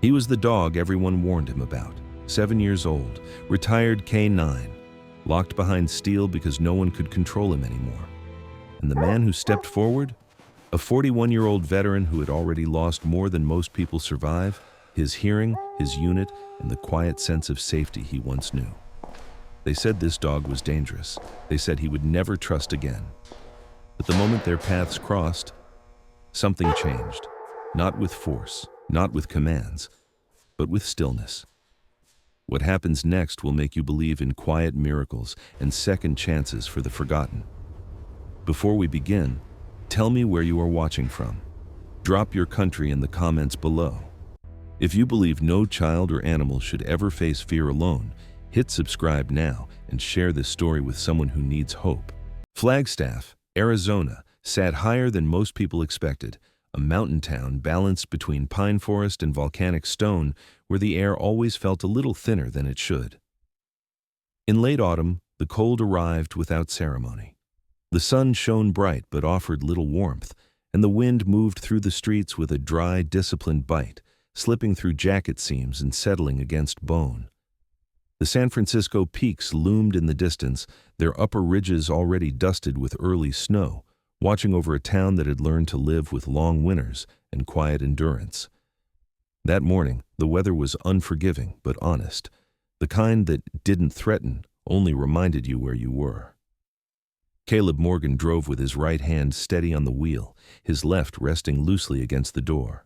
He was the dog everyone warned him about. 7 years old, retired K9, locked behind steel because no one could control him anymore. And the man who stepped forward? A 41-year-old veteran who had already lost more than most people survive, his hearing, his unit, and the quiet sense of safety he once knew. They said this dog was dangerous. They said he would never trust again. But the moment their paths crossed, something changed. Not with force, not with commands, but with stillness. What happens next will make you believe in quiet miracles and second chances for the forgotten. Before we begin, tell me where you are watching from. Drop your country in the comments below. If you believe no child or animal should ever face fear alone, hit subscribe now and share this story with someone who needs hope. Flagstaff, Arizona, sat higher than most people expected, a mountain town balanced between pine forest and volcanic stone where the air always felt a little thinner than it should. In late autumn, the cold arrived without ceremony. The sun shone bright but offered little warmth, and the wind moved through the streets with a dry, disciplined bite, slipping through jacket seams and settling against bone. The San Francisco peaks loomed in the distance, their upper ridges already dusted with early snow, watching over a town that had learned to live with long winters and quiet endurance. That morning, the weather was unforgiving but honest, the kind that didn't threaten, only reminded you where you were. Caleb Morgan drove with his right hand steady on the wheel, his left resting loosely against the door.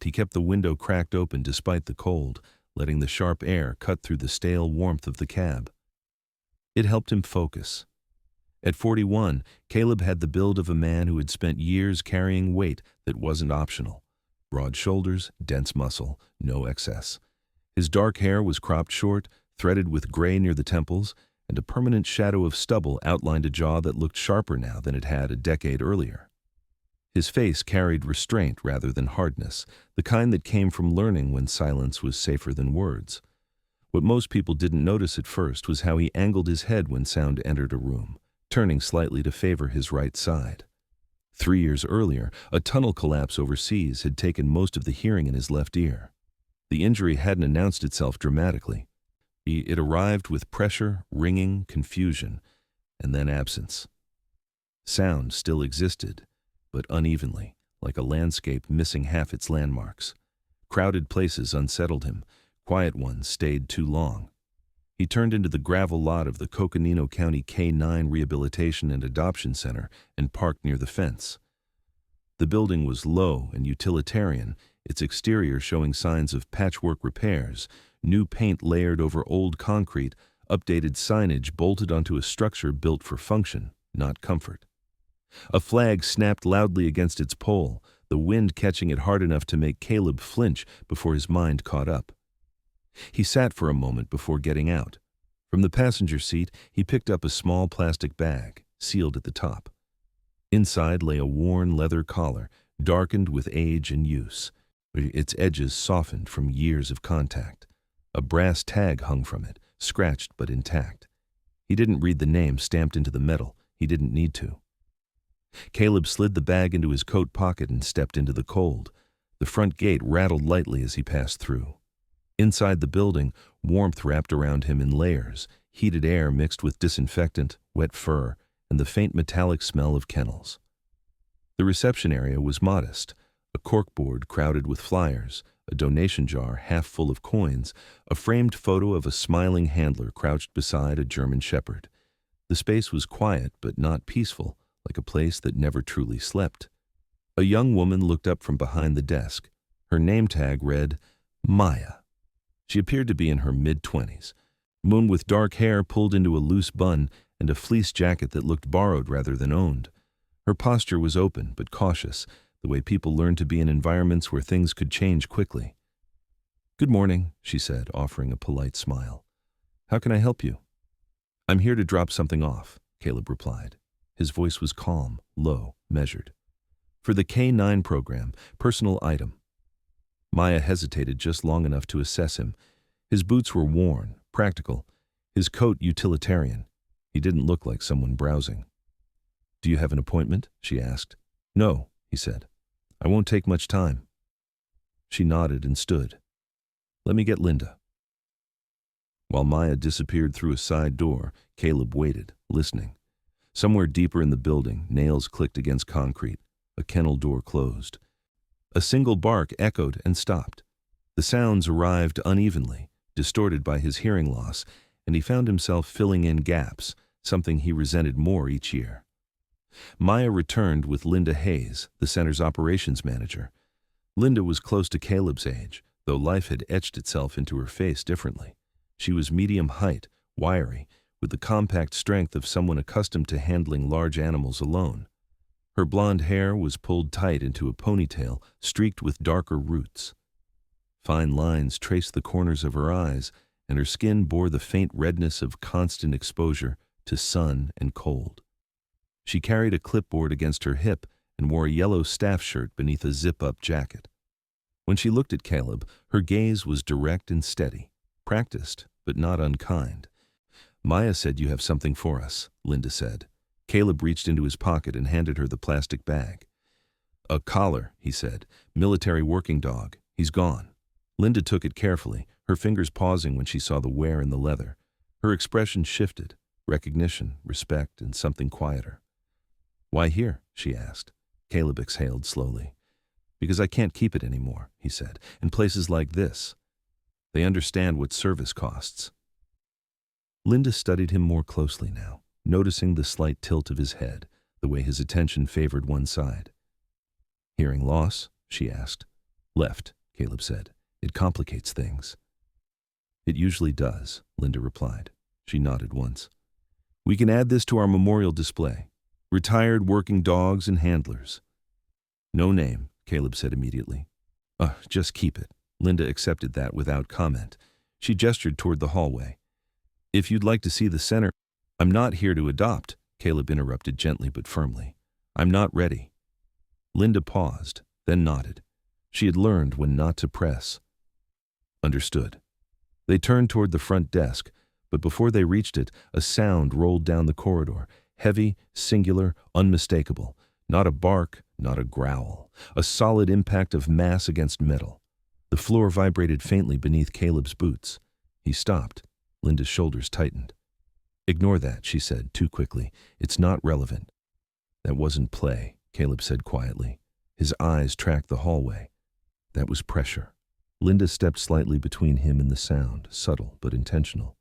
He kept the window cracked open despite the cold, letting the sharp air cut through the stale warmth of the cab. It helped him focus. At 41, Caleb had the build of a man who had spent years carrying weight that wasn't optional. Broad shoulders, dense muscle, no excess. His dark hair was cropped short, threaded with gray near the temples, and a permanent shadow of stubble outlined a jaw that looked sharper now than it had a decade earlier. His face carried restraint rather than hardness, the kind that came from learning when silence was safer than words. What most people didn't notice at first was how he angled his head when sound entered a room, turning slightly to favor his right side. 3 years earlier, a tunnel collapse overseas had taken most of the hearing in his left ear. The injury hadn't announced itself dramatically. It arrived with pressure, ringing, confusion, and then absence. Sound still existed, but unevenly, like a landscape missing half its landmarks. Crowded places unsettled him, quiet ones stayed too long. He turned into the gravel lot of the Coconino County K9 Rehabilitation and Adoption Center and parked near the fence. The building was low and utilitarian, its exterior showing signs of patchwork repairs, new paint layered over old concrete, updated signage bolted onto a structure built for function, not comfort. A flag snapped loudly against its pole, the wind catching it hard enough to make Caleb flinch before his mind caught up. He sat for a moment before getting out. From the passenger seat, he picked up a small plastic bag, sealed at the top. Inside lay a worn leather collar, darkened with age and use, its edges softened from years of contact. A brass tag hung from it, scratched but intact. He didn't read the name stamped into the metal. He didn't need to. Caleb slid the bag into his coat pocket and stepped into the cold. The front gate rattled lightly as he passed through. Inside the building, warmth wrapped around him in layers, heated air mixed with disinfectant, wet fur, and the faint metallic smell of kennels. The reception area was modest, a corkboard crowded with flyers, a donation jar half full of coins, a framed photo of a smiling handler crouched beside a German shepherd. The space was quiet but not peaceful, like a place that never truly slept. A young woman looked up from behind the desk. Her name tag read, Maya. She appeared to be in her mid-20s, woman with dark hair pulled into a loose bun and a fleece jacket that looked borrowed rather than owned. Her posture was open but cautious, the way people learn to be in environments where things could change quickly. "Good morning," she said, offering a polite smile. "How can I help you?" "I'm here to drop something off," Caleb replied. His voice was calm, low, measured. "For the K9 program, personal item." Maya hesitated just long enough to assess him. His boots were worn, practical, his coat utilitarian. He didn't look like someone browsing. "Do you have an appointment?" she asked. "No," he said. "I won't take much time." She nodded and stood. Let me get Linda. While Maya disappeared through a side door, Caleb waited, listening. Somewhere deeper in the building, nails clicked against concrete. A kennel door closed. A single bark echoed and stopped. The sounds arrived unevenly, distorted by his hearing loss, and he found himself filling in gaps, something he resented more each year. Maya returned with Linda Hayes, the center's operations manager. Linda was close to Caleb's age, though life had etched itself into her face differently. She was medium height, wiry, with the compact strength of someone accustomed to handling large animals alone. Her blonde hair was pulled tight into a ponytail, streaked with darker roots. Fine lines traced the corners of her eyes, and her skin bore the faint redness of constant exposure to sun and cold. She carried a clipboard against her hip and wore a yellow staff shirt beneath a zip-up jacket. When she looked at Caleb, her gaze was direct and steady, practiced, but not unkind. "Maya said you have something for us," Linda said. Caleb reached into his pocket and handed her the plastic bag. "A collar," he said. "Military working dog. He's gone." Linda took it carefully, her fingers pausing when she saw the wear in the leather. Her expression shifted, recognition, respect, and something quieter. "Why here?" she asked. Caleb exhaled slowly. "Because I can't keep it anymore," he said. "In places like this. They understand what service costs." Linda studied him more closely now, noticing the slight tilt of his head, the way his attention favored one side. "Hearing loss?" she asked. "Left," Caleb said. "It complicates things." "It usually does," Linda replied. She nodded once. "We can add this to our memorial display. Retired working dogs and handlers." "No name," Caleb said immediately. Just keep it." Linda accepted that without comment. She gestured toward the hallway. "If you'd like to see the center—" "I'm not here to adopt," Caleb interrupted gently but firmly. "I'm not ready." Linda paused, then nodded. She had learned when not to press. "Understood." They turned toward the front desk, but before they reached it, a sound rolled down the corridor, heavy, singular, unmistakable. Not a bark, not a growl. A solid impact of mass against metal. The floor vibrated faintly beneath Caleb's boots. He stopped. Linda's shoulders tightened. "Ignore that," she said, too quickly. "It's not relevant." "That wasn't play," Caleb said quietly. His eyes tracked the hallway. "That was pressure." Linda stepped slightly between him and the sound, subtle but intentional.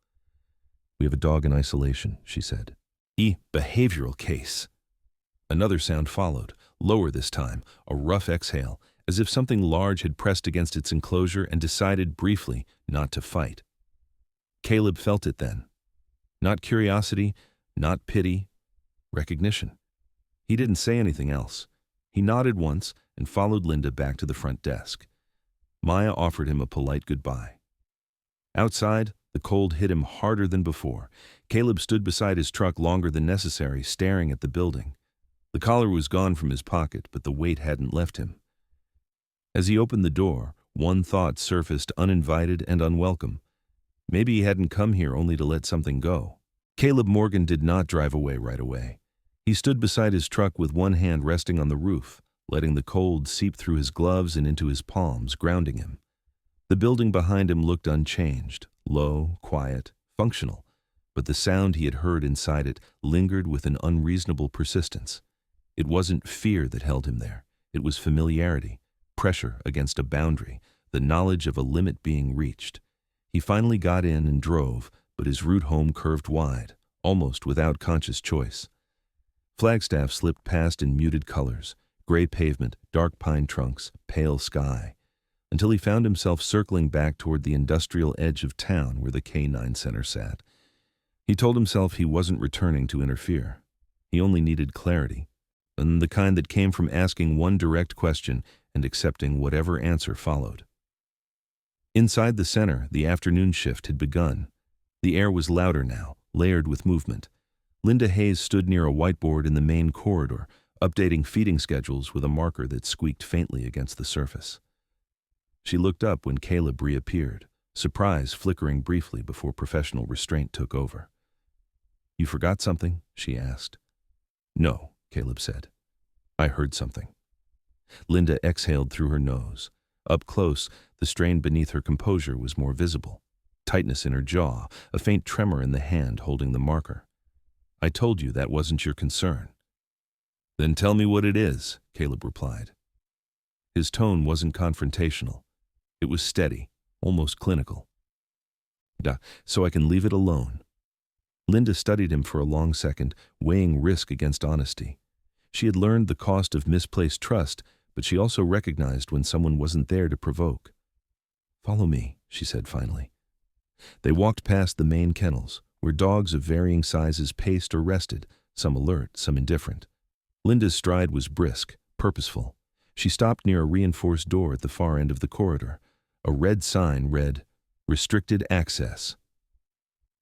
"We have a dog in isolation," she said. Behavioral case." Another sound followed, lower this time, a rough exhale, as if something large had pressed against its enclosure and decided briefly not to fight. Caleb felt it then. Not curiosity, not pity, recognition. He didn't say anything else. He nodded once and followed Linda back to the front desk. Maya offered him a polite goodbye. Outside, the cold hit him harder than before. Caleb stood beside his truck longer than necessary, staring at the building. The collar was gone from his pocket, but the weight hadn't left him. As he opened the door, one thought surfaced uninvited and unwelcome. Maybe he hadn't come here only to let something go. Caleb Morgan did not drive away right away. He stood beside his truck with one hand resting on the roof, letting the cold seep through his gloves and into his palms, grounding him. The building behind him looked unchanged, low, quiet, functional, but the sound he had heard inside it lingered with an unreasonable persistence. It wasn't fear that held him there. It was familiarity, pressure against a boundary, the knowledge of a limit being reached. He finally got in and drove, but his route home curved wide, almost without conscious choice. Flagstaff slipped past in muted colors, gray pavement, dark pine trunks, pale sky, until he found himself circling back toward the industrial edge of town where the K-9 Center sat. He told himself he wasn't returning to interfere. He only needed clarity, and the kind that came from asking one direct question and accepting whatever answer followed. Inside the center, the afternoon shift had begun. The air was louder now, layered with movement. Linda Hayes stood near a whiteboard in the main corridor, updating feeding schedules with a marker that squeaked faintly against the surface. She looked up when Caleb reappeared, surprise flickering briefly before professional restraint took over. "You forgot something?" she asked. "No," Caleb said. "I heard something." Linda exhaled through her nose. Up close, the strain beneath her composure was more visible. Tightness in her jaw, a faint tremor in the hand holding the marker. "I told you that wasn't your concern." "Then tell me what it is," Caleb replied. His tone wasn't confrontational. It was steady, almost clinical. "So I can leave it alone." Linda studied him for a long second, weighing risk against honesty. She had learned the cost of misplaced trust, but she also recognized when someone wasn't there to provoke. "Follow me," she said finally. They walked past the main kennels, where dogs of varying sizes paced or rested, some alert, some indifferent. Linda's stride was brisk, purposeful. She stopped near a reinforced door at the far end of the corridor. A red sign read, "Restricted Access."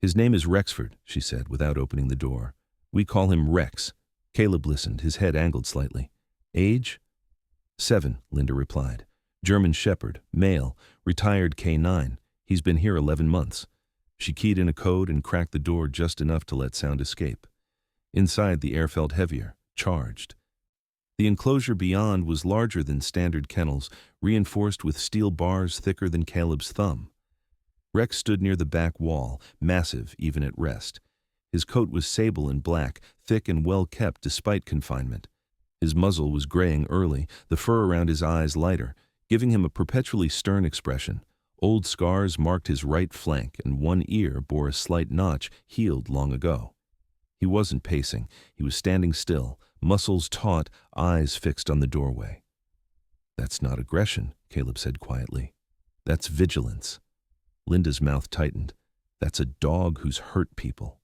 "His name is Rexford," she said without opening the door. "We call him Rex." Caleb listened, his head angled slightly. "Age?" 7, Linda replied. "German Shepherd, male, retired K9. He's been here 11 months. She keyed in a code and cracked the door just enough to let sound escape. Inside, the air felt heavier, charged. The enclosure beyond was larger than standard kennels, reinforced with steel bars thicker than Caleb's thumb. Rex stood near the back wall, massive even at rest. His coat was sable and black, thick and well-kept despite confinement. His muzzle was graying early, the fur around his eyes lighter, giving him a perpetually stern expression. Old scars marked his right flank, and one ear bore a slight notch healed long ago. He wasn't pacing. He was standing still, muscles taut, eyes fixed on the doorway. "That's not aggression," Caleb said quietly. "That's vigilance." Linda's mouth tightened. "That's a dog who's hurt people."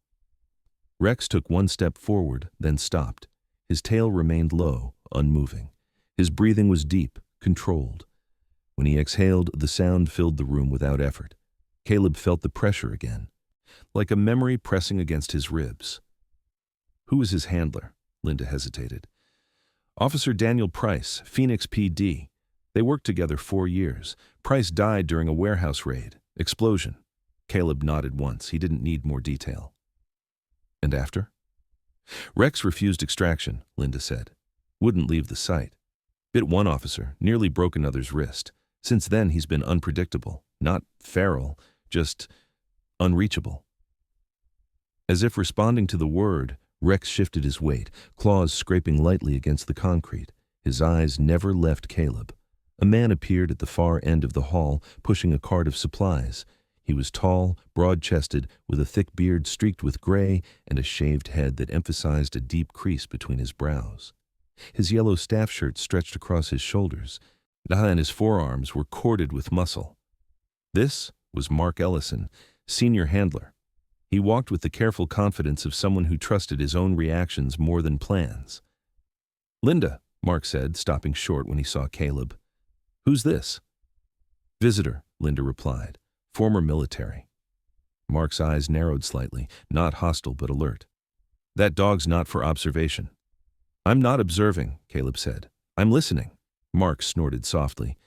Rex took one step forward, then stopped. His tail remained low, unmoving. His breathing was deep, controlled. When he exhaled, the sound filled the room without effort. Caleb felt the pressure again, like a memory pressing against his ribs. "Who is his handler?" Linda hesitated. "Officer Daniel Price, Phoenix PD. They worked together 4 years. Price died during a warehouse raid. Explosion." Caleb nodded once. He didn't need more detail. "And after?" "Rex refused extraction," Linda said. "Wouldn't leave the site. Bit one officer, nearly broke another's wrist. Since then, he's been unpredictable. Not feral, just unreachable." As if responding to the word, Rex shifted his weight, claws scraping lightly against the concrete. His eyes never left Caleb. A man appeared at the far end of the hall, pushing a cart of supplies. He was tall, broad-chested, with a thick beard streaked with gray and a shaved head that emphasized a deep crease between his brows. His yellow staff shirt stretched across his shoulders, and his forearms were corded with muscle. This was Mark Ellison, senior handler. He walked with the careful confidence of someone who trusted his own reactions more than plans. "Linda," Mark said, stopping short when he saw Caleb. "Who's this?" "Visitor," Linda replied. "Former military." Mark's eyes narrowed slightly, not hostile but alert. "That dog's not for observation." "I'm not observing," Caleb said. "I'm listening." Mark snorted softly.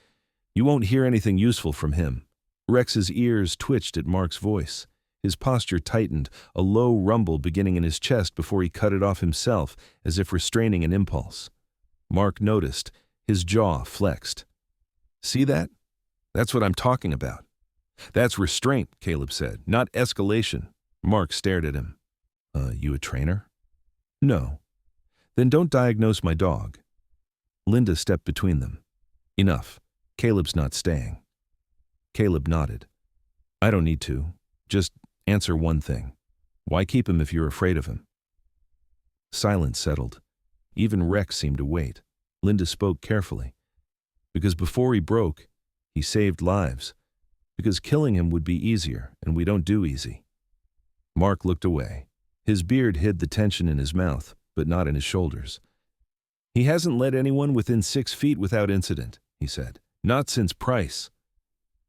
"You won't hear anything useful from him." Rex's ears twitched at Mark's voice. His posture tightened, a low rumble beginning in his chest before he cut it off himself, as if restraining an impulse. Mark noticed. His jaw flexed. "See that? That's what I'm talking about." "That's restraint," Caleb said, "not escalation." Mark stared at him. You a trainer?" "No." "Then don't diagnose my dog." Linda stepped between them. "Enough. Caleb's not staying." Caleb nodded. "I don't need to. Just answer one thing. Why keep him if you're afraid of him?" Silence settled. Even Rex seemed to wait. Linda spoke carefully. "Because before he broke, he saved lives. Because killing him would be easier, and we don't do easy." Mark looked away. His beard hid the tension in his mouth, but not in his shoulders. "He hasn't led anyone within 6 feet without incident," he said. "Not since Price."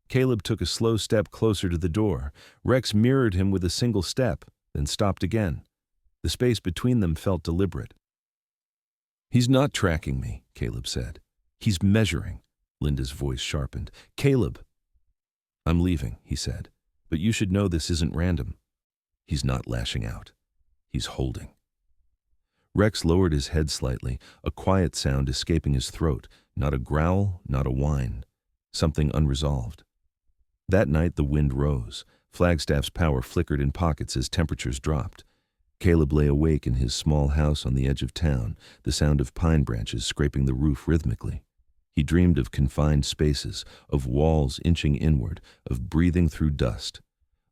Caleb took a slow step closer to the door. Rex mirrored him with a single step, then stopped again. The space between them felt deliberate. "He's not tracking me," Caleb said. "He's measuring." Linda's voice sharpened. "Caleb." "I'm leaving," he said. "But you should know this isn't random." He's not lashing out. He's holding. Rex lowered his head slightly, a quiet sound escaping his throat, not a growl, not a whine. something unresolved. That night the wind rose. Flagstaff's power flickered in pockets as temperatures dropped. Caleb lay awake in his small house on the edge of town, the sound of pine branches scraping the roof rhythmically. He dreamed of confined spaces, of walls inching inward, of breathing through dust.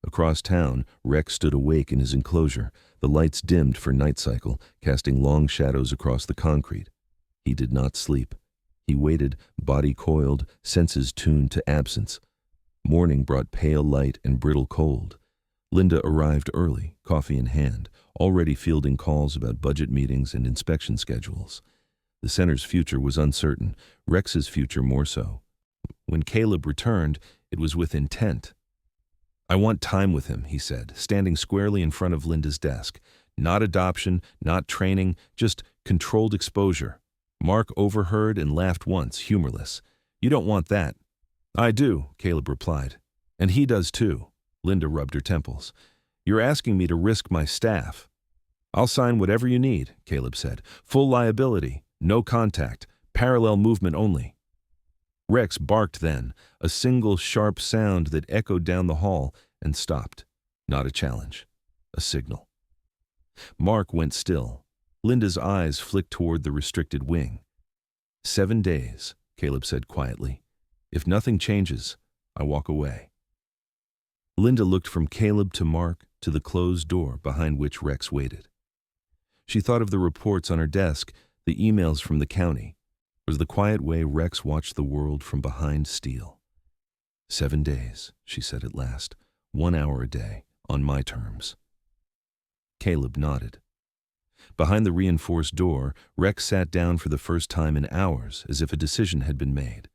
Across town, Rex stood awake in his enclosure, the lights dimmed for night cycle, casting long shadows across the concrete. He did not sleep. He waited, body coiled, senses tuned to absence. Morning brought pale light and brittle cold. Linda arrived early, coffee in hand, already fielding calls about budget meetings and inspection schedules. The center's future was uncertain, Rex's future more so. When Caleb returned, it was with intent. "I want time with him," he said, standing squarely in front of Linda's desk. "Not adoption, not training, just controlled exposure." Mark overheard and laughed once, humorless. "You don't want that." "I do," Caleb replied. "And he does too." Linda rubbed her temples. "You're asking me to risk my staff." "I'll sign whatever you need," Caleb said. "Full liability, no contact, parallel movement only." Rex barked then, a single sharp sound that echoed down the hall and stopped. Not a challenge, a signal. Mark went still. Linda's eyes flicked toward the restricted wing. 7 days, Caleb said quietly. "If nothing changes, I walk away." Linda looked from Caleb to Mark to the closed door behind which Rex waited. She thought of the reports on her desk, the emails from the county. It was the quiet way Rex watched the world from behind steel. 7 days, she said at last, 1 hour a day, on my terms. Caleb nodded. Behind the reinforced door, Rex sat down for the first time in hours, as if a decision had been made.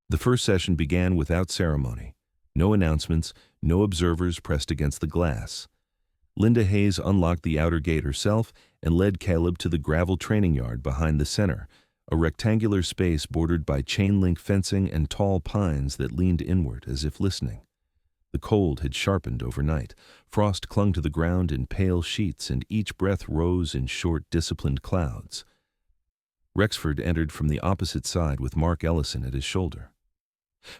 The first session began without ceremony. No announcements, no observers pressed against the glass. Linda Hayes unlocked the outer gate herself and led Caleb to the gravel training yard behind the center, a rectangular space bordered by chain-link fencing and tall pines that leaned inward as if listening. The cold had sharpened overnight. Frost clung to the ground in pale sheets, and each breath rose in short, disciplined clouds. Rexford entered from the opposite side with Mark Ellison at his shoulder.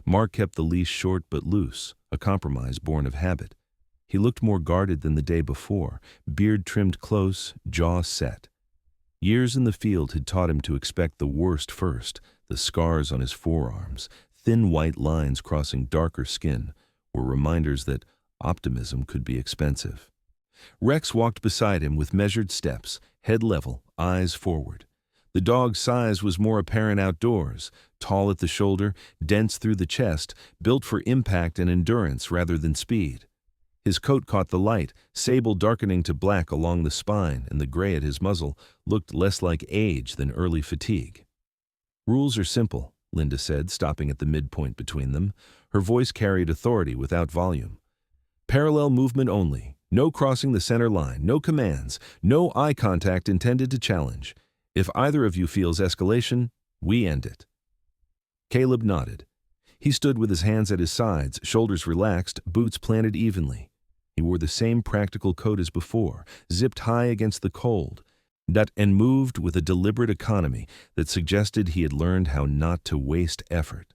Mark kept the leash short but loose, a compromise born of habit. He looked more guarded than the day before, beard trimmed close, jaw set. Years in the field had taught him to expect the worst first. The scars on his forearms, thin white lines crossing darker skin, were reminders that optimism could be expensive. Rex walked beside him with measured steps, head level, eyes forward. The dog's size was more apparent outdoors, tall at the shoulder, dense through the chest, built for impact and endurance rather than speed. His coat caught the light, sable darkening to black along the spine, and the gray at his muzzle looked less like age than early fatigue. "Rules are simple," Linda said, stopping at the midpoint between them. Her voice carried authority without volume. "Parallel movement only. No crossing the center line, no commands, no eye contact intended to challenge. If either of you feels escalation, we end it." Caleb nodded. He stood with his hands at his sides, shoulders relaxed, boots planted evenly. He wore the same practical coat as before, zipped high against the cold, and moved with a deliberate economy that suggested he had learned how not to waste effort.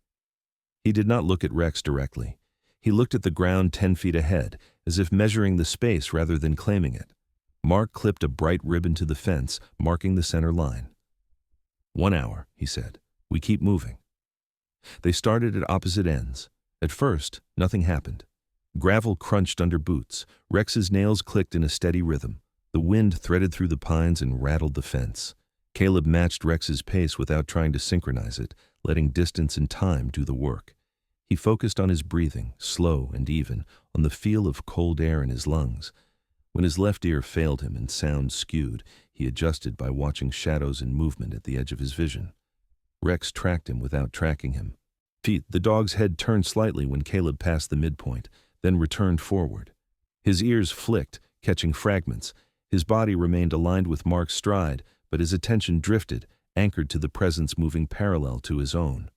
He did not look at Rex directly. He looked at the ground 10 feet ahead, as if measuring the space rather than claiming it. Mark clipped a bright ribbon to the fence, marking the center line. 1 hour, he said. We keep moving. They started at opposite ends. At first, nothing happened. Gravel crunched under boots. Rex's nails clicked in a steady rhythm. The wind threaded through the pines and rattled the fence. Caleb matched Rex's pace without trying to synchronize it, letting distance and time do the work. He focused on his breathing, slow and even, on the feel of cold air in his lungs. When his left ear failed him and sound skewed, he adjusted by watching shadows and movement at the edge of his vision. Rex tracked him without tracking him. The dog's head turned slightly when Caleb passed the midpoint, then returned forward. His ears flicked, catching fragments. His body remained aligned with Mark's stride, but his attention drifted, anchored to the presence moving parallel to his own.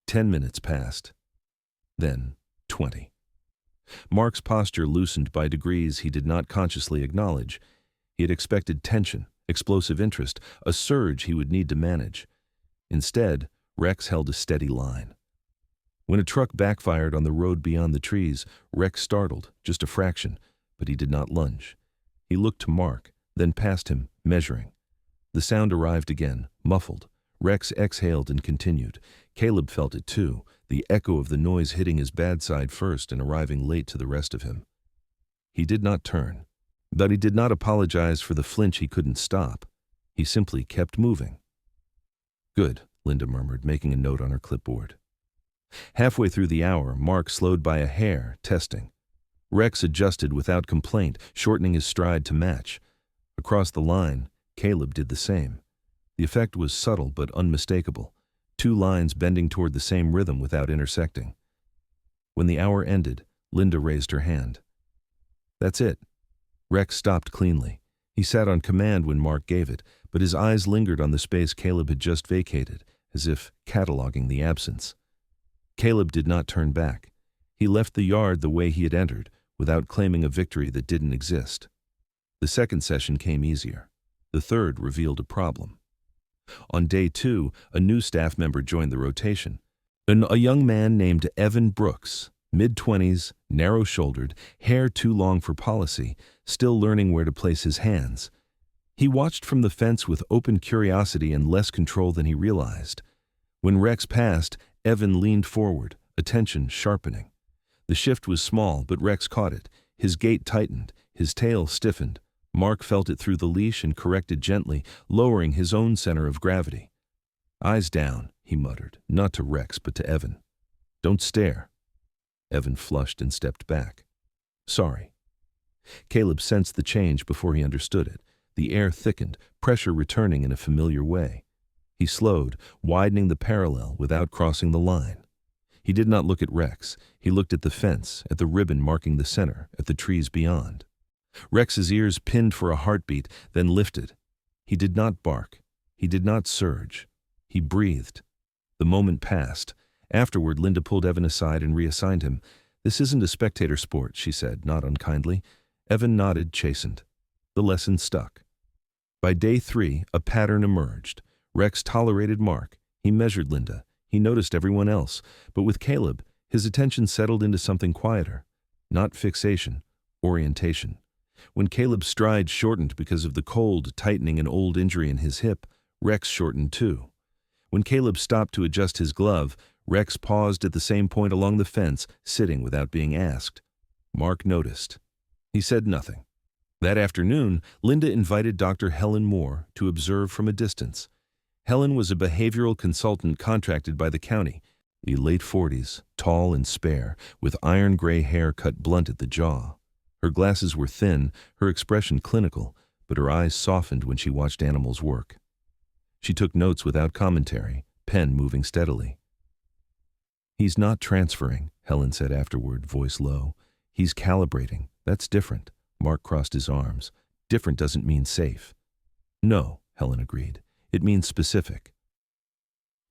10 minutes passed. Then 20. Mark's posture loosened by degrees he did not consciously acknowledge. He had expected tension, explosive interest, a surge he would need to manage. Instead, Rex held a steady line. When a truck backfired on the road beyond the trees, Rex startled, just a fraction, but he did not lunge. He looked to Mark, then past him, measuring. The sound arrived again, muffled. Rex exhaled and continued. Caleb felt it too, the echo of the noise hitting his bad side first and arriving late to the rest of him. He did not turn, but he did not apologize for the flinch he couldn't stop. He simply kept moving. Good, Linda murmured, making a note on her clipboard. Halfway through the hour, Mark slowed by a hair, testing. Rex adjusted without complaint, shortening his stride to match. Across the line, Caleb did the same. The effect was subtle but unmistakable, two lines bending toward the same rhythm without intersecting. When the hour ended, Linda raised her hand. That's it. Rex stopped cleanly. He sat on command when Mark gave it, but his eyes lingered on the space Caleb had just vacated, as if cataloging the absence. Caleb did not turn back. He left the yard the way he had entered, without claiming a victory that didn't exist. The second session came easier. The third revealed a problem. On day 2, a new staff member joined the rotation. A young man named Evan Brooks, mid-20s, narrow-shouldered, hair too long for policy, still learning where to place his hands. He watched from the fence with open curiosity and less control than he realized. When Rex passed, Evan leaned forward, attention sharpening. The shift was small, but Rex caught it. His gait tightened, his tail stiffened. Mark felt it through the leash and corrected gently, lowering his own center of gravity. Eyes down, he muttered, not to Rex but to Evan. Don't stare. Evan flushed and stepped back. Sorry. Caleb sensed the change before he understood it. The air thickened, pressure returning in a familiar way. He slowed, widening the parallel without crossing the line. He did not look at Rex. He looked at the fence, at the ribbon marking the center, at the trees beyond. Rex's ears pinned for a heartbeat, then lifted. He did not bark. He did not surge. He breathed. The moment passed. Afterward, Linda pulled Evan aside and reassigned him. This isn't a spectator sport, she said, not unkindly. Evan nodded, chastened. The lesson stuck. By day 3, a pattern emerged. Rex tolerated Mark. He measured Linda. He noticed everyone else. But with Caleb, his attention settled into something quieter. Not fixation, orientation. When Caleb's stride shortened because of the cold tightening an old injury in his hip, Rex shortened too. When Caleb stopped to adjust his glove, Rex paused at the same point along the fence, sitting without being asked. Mark noticed. He said nothing. That afternoon, Linda invited Dr. Helen Moore to observe from a distance. Helen was a behavioral consultant contracted by the county, the late 40s, tall and spare, with iron-gray hair cut blunt at the jaw. Her glasses were thin, her expression clinical, but her eyes softened when she watched animals work. She took notes without commentary, pen moving steadily. He's not transferring, Helen said afterward, voice low. He's calibrating. That's different. Mark crossed his arms. Different doesn't mean safe. No, Helen agreed. It means specific.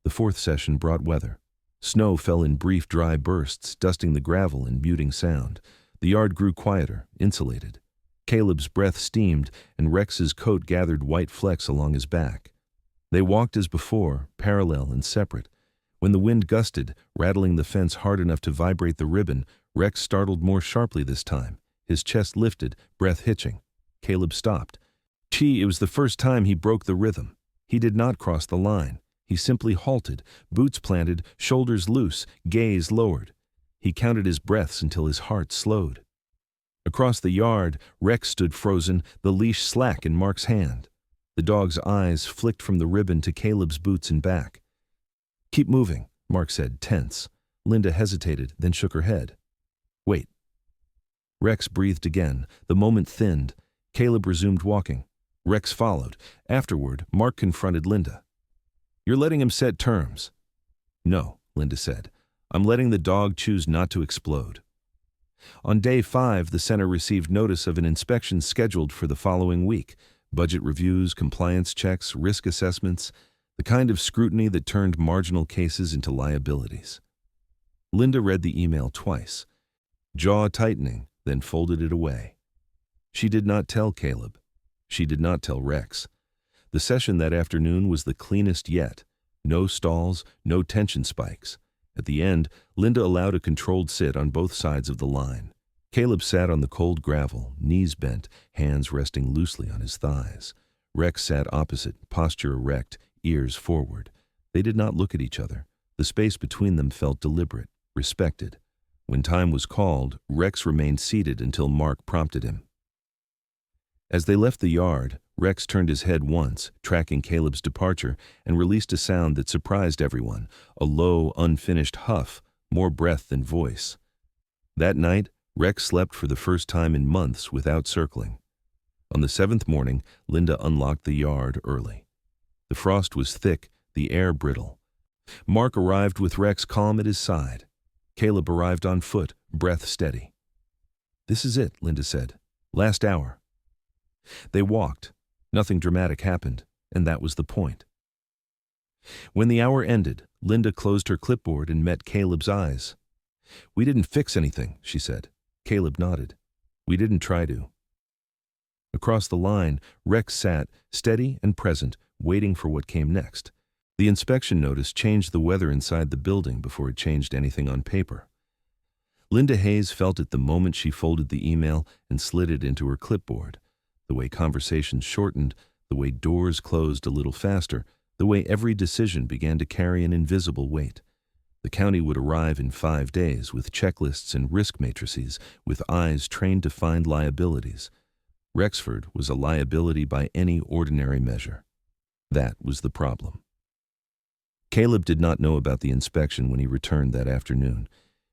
The fourth session brought weather. Snow fell in brief, dry bursts, dusting the gravel and muting sound. The yard grew quieter, insulated. Caleb's breath steamed, and Rex's coat gathered white flecks along his back. They walked as before, parallel and separate. When the wind gusted, rattling the fence hard enough to vibrate the ribbon, Rex startled more sharply this time. His chest lifted, breath hitching. Caleb stopped. It was the first time he broke the rhythm. He did not cross the line. He simply halted, boots planted, shoulders loose, gaze lowered. He counted his breaths until his heart slowed. Across the yard, Rex stood frozen, the leash slack in Mark's hand. The dog's eyes flicked from the ribbon to Caleb's boots and back. Keep moving, Mark said, tense. Linda hesitated, then shook her head. Wait. Rex breathed again. The moment thinned. Caleb resumed walking. Rex followed. Afterward, Mark confronted Linda. You're letting him set terms. No, Linda said. I'm letting the dog choose not to explode. On day 5, the center received notice of an inspection scheduled for the following week. Budget reviews, compliance checks, risk assessments, the kind of scrutiny that turned marginal cases into liabilities. Linda read the email twice, jaw tightening, then folded it away. She did not tell Caleb. She did not tell Rex. The session that afternoon was the cleanest yet. No stalls, no tension spikes. At the end, Linda allowed a controlled sit on both sides of the line. Caleb sat on the cold gravel, knees bent, hands resting loosely on his thighs. Rex sat opposite, posture erect, ears forward. They did not look at each other. The space between them felt deliberate, respected. When time was called, Rex remained seated until Mark prompted him. As they left the yard, Rex turned his head once, tracking Caleb's departure, and released a sound that surprised everyone, a low, unfinished huff, more breath than voice. That night, Rex slept for the first time in months without circling. On the seventh morning, Linda unlocked the yard early. The frost was thick, the air brittle. Mark arrived with Rex calm at his side. Caleb arrived on foot, breath steady. "This is it," Linda said. "Last hour." They walked. Nothing dramatic happened, and that was the point. When the hour ended, Linda closed her clipboard and met Caleb's eyes. "We didn't fix anything," she said. Caleb nodded. "We didn't try to." Across the line, Rex sat, steady and present, waiting for what came next. The inspection notice changed the weather inside the building before it changed anything on paper. Linda Hayes felt it the moment she folded the email and slid it into her clipboard. The way conversations shortened, the way doors closed a little faster, the way every decision began to carry an invisible weight. The county would arrive in 5 days with checklists and risk matrices, with eyes trained to find liabilities. Rexford was a liability by any ordinary measure. That was the problem. Caleb did not know about the inspection when he returned that afternoon.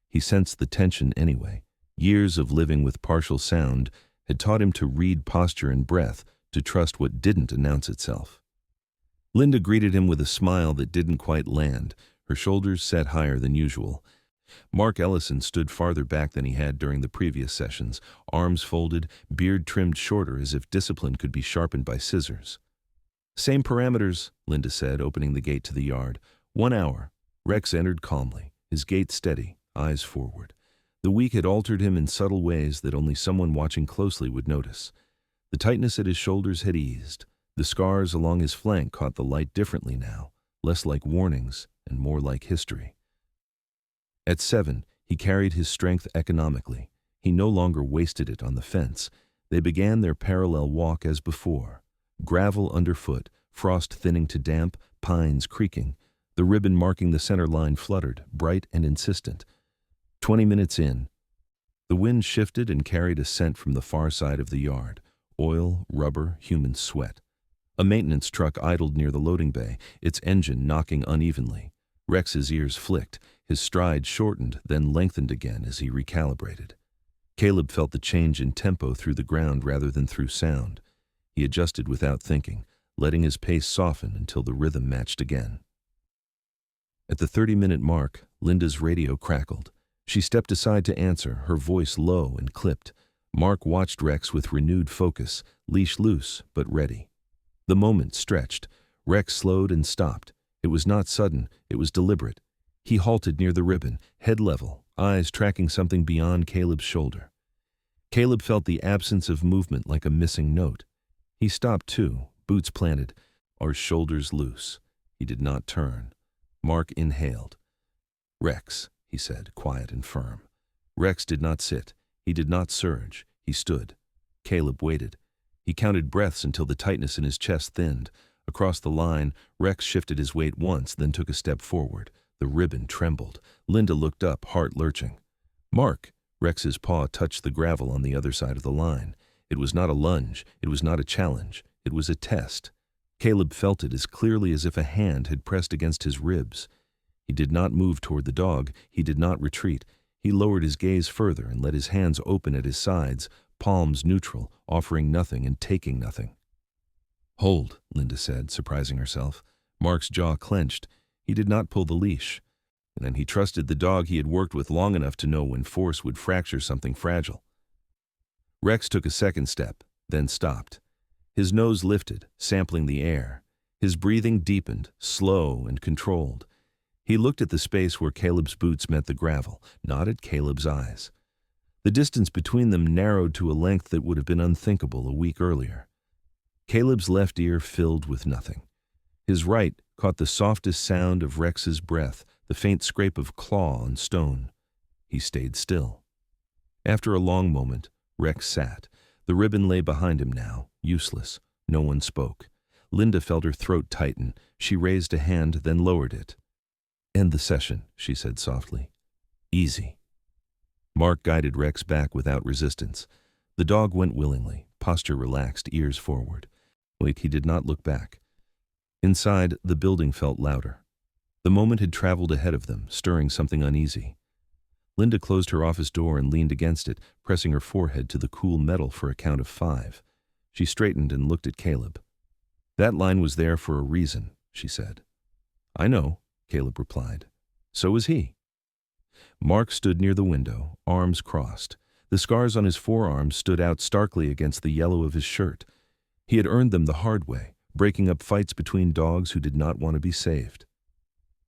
He sensed the tension anyway. Years of living with partial sound had taught him to read posture and breath, to trust what didn't announce itself. Linda greeted him with a smile that didn't quite land, her shoulders set higher than usual. Mark Ellison stood farther back than he had during the previous sessions, arms folded, beard trimmed shorter as if discipline could be sharpened by scissors. "Same parameters," Linda said, opening the gate to the yard. 1 hour. Rex entered calmly, his gait steady, eyes forward. The week had altered him in subtle ways that only someone watching closely would notice. The tightness at his shoulders had eased. The scars along his flank caught the light differently now, less like warnings and more like history. At 7, he carried his strength economically. He no longer wasted it on the fence. They began their parallel walk as before. Gravel underfoot, frost thinning to damp, pines creaking. The ribbon marking the center line fluttered, bright and insistent. 20 minutes in, the wind shifted and carried a scent from the far side of the yard. Oil, rubber, human sweat. A maintenance truck idled near the loading bay, its engine knocking unevenly. Rex's ears flicked, his stride shortened, then lengthened again as he recalibrated. Caleb felt the change in tempo through the ground rather than through sound. He adjusted without thinking, letting his pace soften until the rhythm matched again. At the 30-minute mark, Linda's radio crackled. She stepped aside to answer, her voice low and clipped. Mark watched Rex with renewed focus, leash loose but ready. The moment stretched. Rex slowed and stopped. It was not sudden, it was deliberate. He halted near the ribbon, head level, eyes tracking something beyond Caleb's shoulder. Caleb felt the absence of movement like a missing note. He stopped too, boots planted, our shoulders loose. He did not turn. Mark inhaled. "Rex," he said, quiet and firm. Rex did not sit. He did not surge. He stood. Caleb waited. He counted breaths until the tightness in his chest thinned. Across the line, Rex shifted his weight once, then took a step forward. The ribbon trembled. Linda looked up, heart lurching. "Mark!" Rex's paw touched the gravel on the other side of the line. It was not a lunge. It was not a challenge. It was a test. Caleb felt it as clearly as if a hand had pressed against his ribs. He did not move toward the dog. He did not retreat. He lowered his gaze further and let his hands open at his sides, palms neutral, offering nothing and taking nothing. "Hold," Linda said, surprising herself. Mark's jaw clenched. He did not pull the leash. And then he trusted the dog he had worked with long enough to know when force would fracture something fragile. Rex took a second step, then stopped. His nose lifted, sampling the air. His breathing deepened, slow and controlled. He looked at the space where Caleb's boots met the gravel, not at Caleb's eyes. The distance between them narrowed to a length that would have been unthinkable a week earlier. Caleb's left ear filled with nothing. His right caught the softest sound of Rex's breath, the faint scrape of claw on stone. He stayed still. After a long moment, Rex sat. The ribbon lay behind him now, useless. No one spoke. Linda felt her throat tighten. She raised a hand, then lowered it. "End the session," she said softly. "Easy." Mark guided Rex back without resistance. The dog went willingly, posture relaxed, ears forward. Wait, he did not look back. Inside, the building felt louder. The moment had traveled ahead of them, stirring something uneasy. Linda closed her office door and leaned against it, pressing her forehead to the cool metal for a count of 5. She straightened and looked at Caleb. "That line was there for a reason," she said. "I know," Caleb replied. "So was he." Mark stood near the window, arms crossed. The scars on his forearms stood out starkly against the yellow of his shirt. He had earned them the hard way, breaking up fights between dogs who did not want to be saved.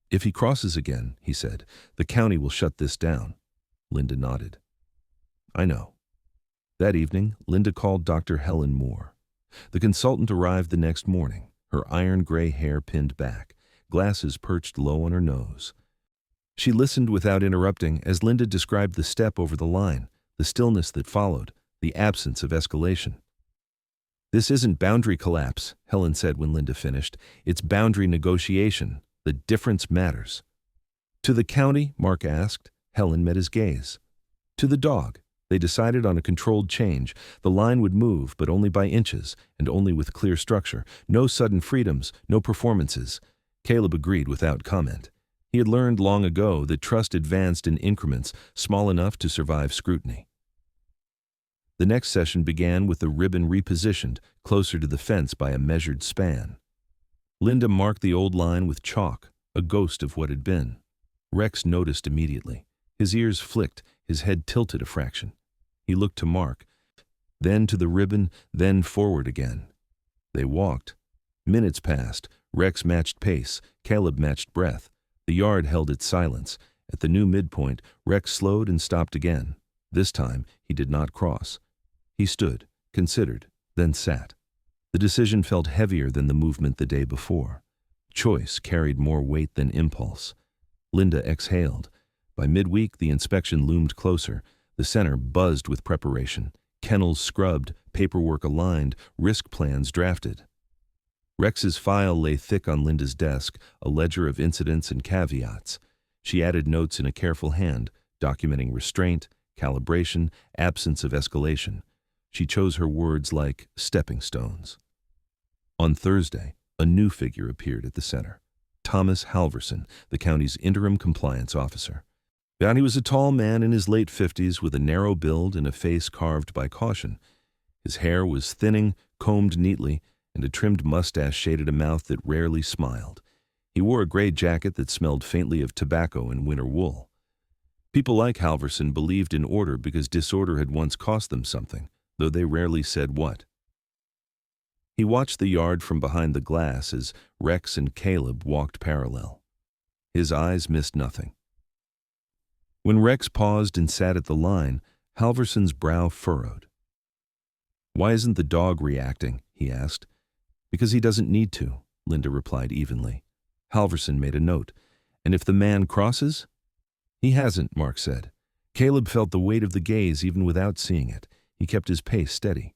"If he crosses again," he said, "the county will shut this down." Linda nodded. "I know." That evening, Linda called Dr. Helen Moore. The consultant arrived the next morning, her iron gray hair pinned back, glasses perched low on her nose. She listened without interrupting as Linda described the step over the line, the stillness that followed, the absence of escalation. "This isn't boundary collapse," Helen said when Linda finished. "It's boundary negotiation. The difference matters." "To the county?" Mark asked. Helen met his gaze. "To the dog." They decided on a controlled change. The line would move, but only by inches, and only with clear structure. No sudden freedoms, no performances. Caleb agreed without comment. He had learned long ago that trust advanced in increments small enough to survive scrutiny. The next session began with the ribbon repositioned, closer to the fence by a measured span. Linda marked the old line with chalk, a ghost of what had been. Rex noticed immediately. His ears flicked, his head tilted a fraction. He looked to Mark, then to the ribbon, then forward again. They walked. Minutes passed. Rex matched pace. Caleb matched breath. The yard held its silence. At the new midpoint, Rex slowed and stopped again. This time, he did not cross. He stood, considered, then sat. The decision felt heavier than the movement the day before. Choice carried more weight than impulse. Linda exhaled. By midweek, the inspection loomed closer. The center buzzed with preparation. Kennels scrubbed, paperwork aligned, risk plans drafted. Rex's file lay thick on Linda's desk, a ledger of incidents and caveats. She added notes in a careful hand, documenting restraint, calibration, absence of escalation. She chose her words like stepping stones. On Thursday, a new figure appeared at the center. Thomas Halverson, the county's interim compliance officer. He was a tall man in his late 50s with a narrow build and a face carved by caution. His hair was thinning, combed neatly, and a trimmed mustache shaded a mouth that rarely smiled. He wore a gray jacket that smelled faintly of tobacco and winter wool. People like Halverson believed in order because disorder had once cost them something, though they rarely said what. He watched the yard from behind the glass as Rex and Caleb walked parallel. His eyes missed nothing. When Rex paused and sat at the line, Halverson's brow furrowed. "Why isn't the dog reacting?" he asked. "Because he doesn't need to," Linda replied evenly. Halverson made a note. "And if the man crosses?" "He hasn't," Mark said. Caleb felt the weight of the gaze even without seeing it. He kept his pace steady.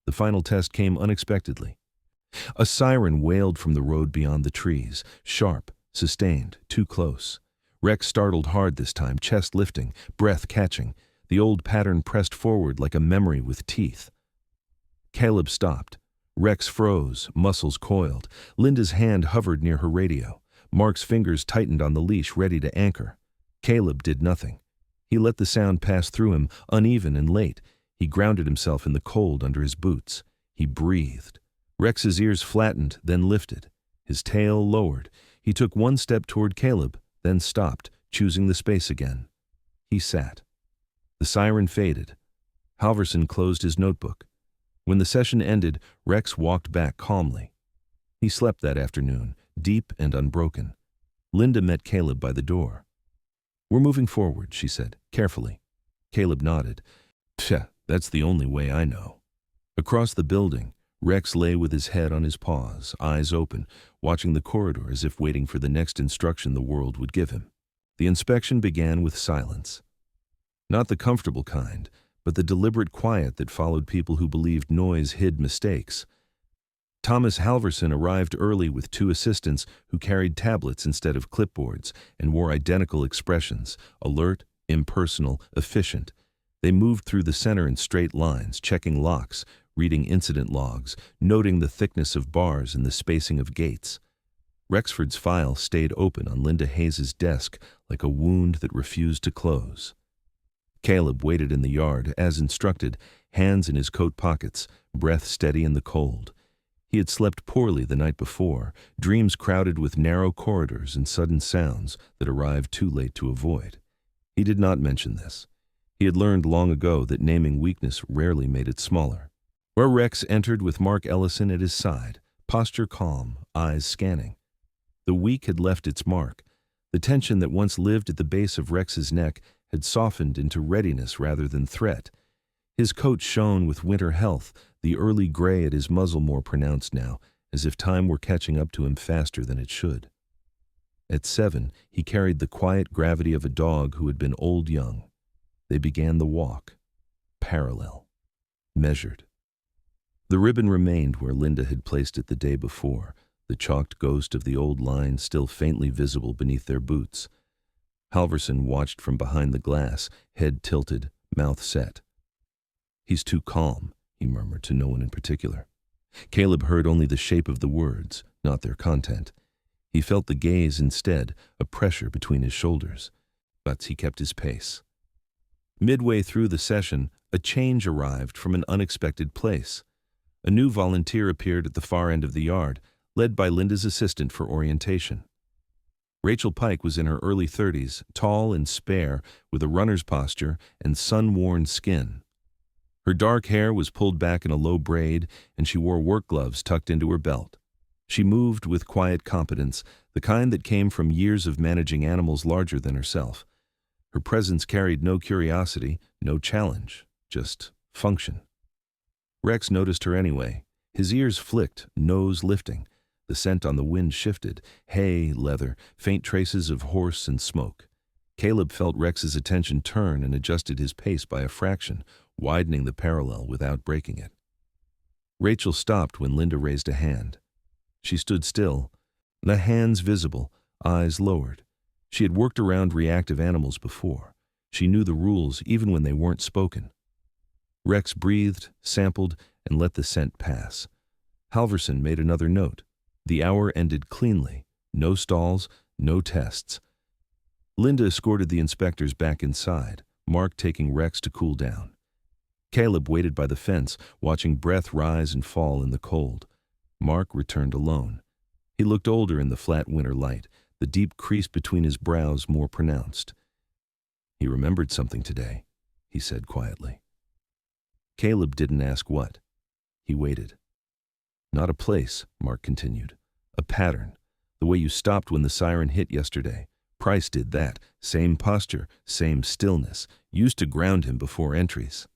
The final test came unexpectedly. A siren wailed from the road beyond the trees, sharp, sustained, too close. Rex startled hard this time, chest lifting, breath catching. The old pattern pressed forward like a memory with teeth. Caleb stopped. Rex froze, muscles coiled. Linda's hand hovered near her radio. Mark's fingers tightened on the leash, ready to anchor. Caleb did nothing. He let the sound pass through him, uneven and late. He grounded himself in the cold under his boots. He breathed. Rex's ears flattened, then lifted. His tail lowered. He took one step toward Caleb, then stopped, choosing the space again. He sat. The siren faded. Halverson closed his notebook. When the session ended, Rex walked back calmly. He slept that afternoon, deep and unbroken. Linda met Caleb by the door. "We're moving forward," she said, carefully. Caleb nodded. "Psha, that's the only way I know." Across the building, Rex lay with his head on his paws, eyes open, watching the corridor as if waiting for the next instruction the world would give him. The inspection began with silence. Not the comfortable kind, but the deliberate quiet that followed people who believed noise hid mistakes. Thomas Halverson arrived early with two assistants who carried tablets instead of clipboards and wore identical expressions: alert, impersonal, efficient. They moved through the center in straight lines, checking locks, reading incident logs, noting the thickness of bars and the spacing of gates. Rexford's file stayed open on Linda Hayes's desk like a wound that refused to close. Caleb waited in the yard, as instructed, hands in his coat pockets, breath steady in the cold. He had slept poorly the night before, dreams crowded with narrow corridors and sudden sounds that arrived too late to avoid. He did not mention this. He had learned long ago that naming weakness rarely made it smaller. Where Rex entered with Mark Ellison at his side, posture calm, eyes scanning. The week had left its mark. The tension that once lived at the base of Rex's neck had softened into readiness rather than threat. His coat shone with winter health, the early gray at his muzzle more pronounced now, as if time were catching up to him faster than it should. At 7, he carried the quiet gravity of a dog who had been old young. They began the walk. Parallel. Measured. The ribbon remained where Linda had placed it the day before, the chalked ghost of the old line still faintly visible beneath their boots. Halverson watched from behind the glass, head tilted, mouth set. "He's too calm," he murmured to no one in particular. Caleb heard only the shape of the words, not their content. He felt the gaze instead, a pressure between his shoulders. But he kept his pace. Midway through the session, a change arrived from an unexpected place. A new volunteer appeared at the far end of the yard, led by Linda's assistant for orientation. Rachel Pike was in her early 30s, tall and spare, with a runner's posture and sun-worn skin. Her dark hair was pulled back in a low braid, and she wore work gloves tucked into her belt. She moved with quiet competence, the kind that came from years of managing animals larger than herself. Her presence carried no curiosity, no challenge, just function. Rex noticed her anyway. His ears flicked, nose lifting. The scent on the wind shifted, hay, leather, faint traces of horse and smoke. Caleb felt Rex's attention turn and adjusted his pace by a fraction, widening the parallel without breaking it. Rachel stopped when Linda raised a hand. She stood still, the hands visible, eyes lowered. She had worked around reactive animals before. She knew the rules even when they weren't spoken. Rex breathed, sampled, and let the scent pass. Halverson made another note. The hour ended cleanly. No stalls, no tests. Linda escorted the inspectors back inside, Mark taking Rex to cool down. Caleb waited by the fence, watching breath rise and fall in the cold. Mark returned alone. He looked older in the flat winter light, the deep crease between his brows more pronounced. "He remembered something today," he said quietly. Caleb didn't ask what. He waited. "Not a place," Mark continued. "A pattern. The way you stopped when the siren hit yesterday. Price did that. Same posture, same stillness. Used to ground him before entries."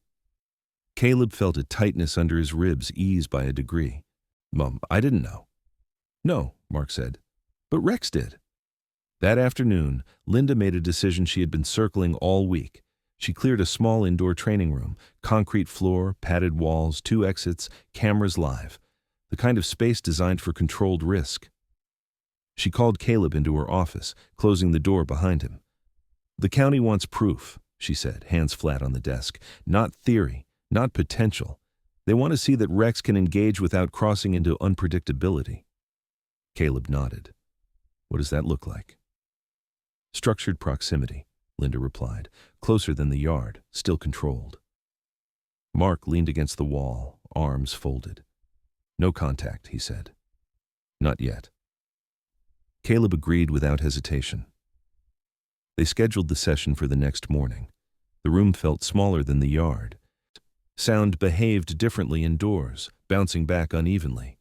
Caleb felt a tightness under his ribs ease by a degree. "Mom, I didn't know." "No," Mark said. "But Rex did." That afternoon, Linda made a decision she had been circling all week. She cleared a small indoor training room, concrete floor, padded walls, 2 exits, cameras live. The kind of space designed for controlled risk. She called Caleb into her office, closing the door behind him. "The county wants proof," she said, hands flat on the desk. "Not theory, not potential. They want to see that Rex can engage without crossing into unpredictability." Caleb nodded. "What does that look like?" "Structured proximity," Linda replied. "Closer than the yard, still controlled." Mark leaned against the wall, arms folded. "No contact," he said. "Not yet." Caleb agreed without hesitation. They scheduled the session for the next morning. The room felt smaller than the yard. Sound behaved differently indoors, bouncing back unevenly.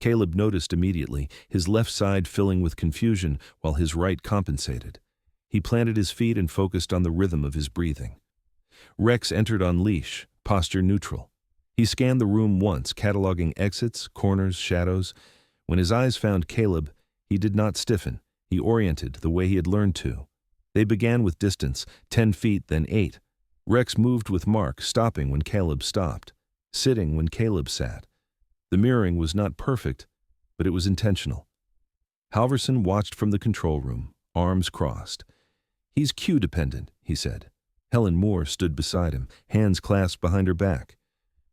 Caleb noticed immediately, his left side filling with confusion while his right compensated. He planted his feet and focused on the rhythm of his breathing. Rex entered on leash, posture neutral. He scanned the room once, cataloging exits, corners, shadows. When his eyes found Caleb, he did not stiffen. He oriented the way he had learned to. They began with distance, 10 feet, then 8. Rex moved with Mark, stopping when Caleb stopped, sitting when Caleb sat. The mirroring was not perfect, but it was intentional. Halverson watched from the control room, arms crossed. "He's Q-dependent," he said. Helen Moore stood beside him, hands clasped behind her back.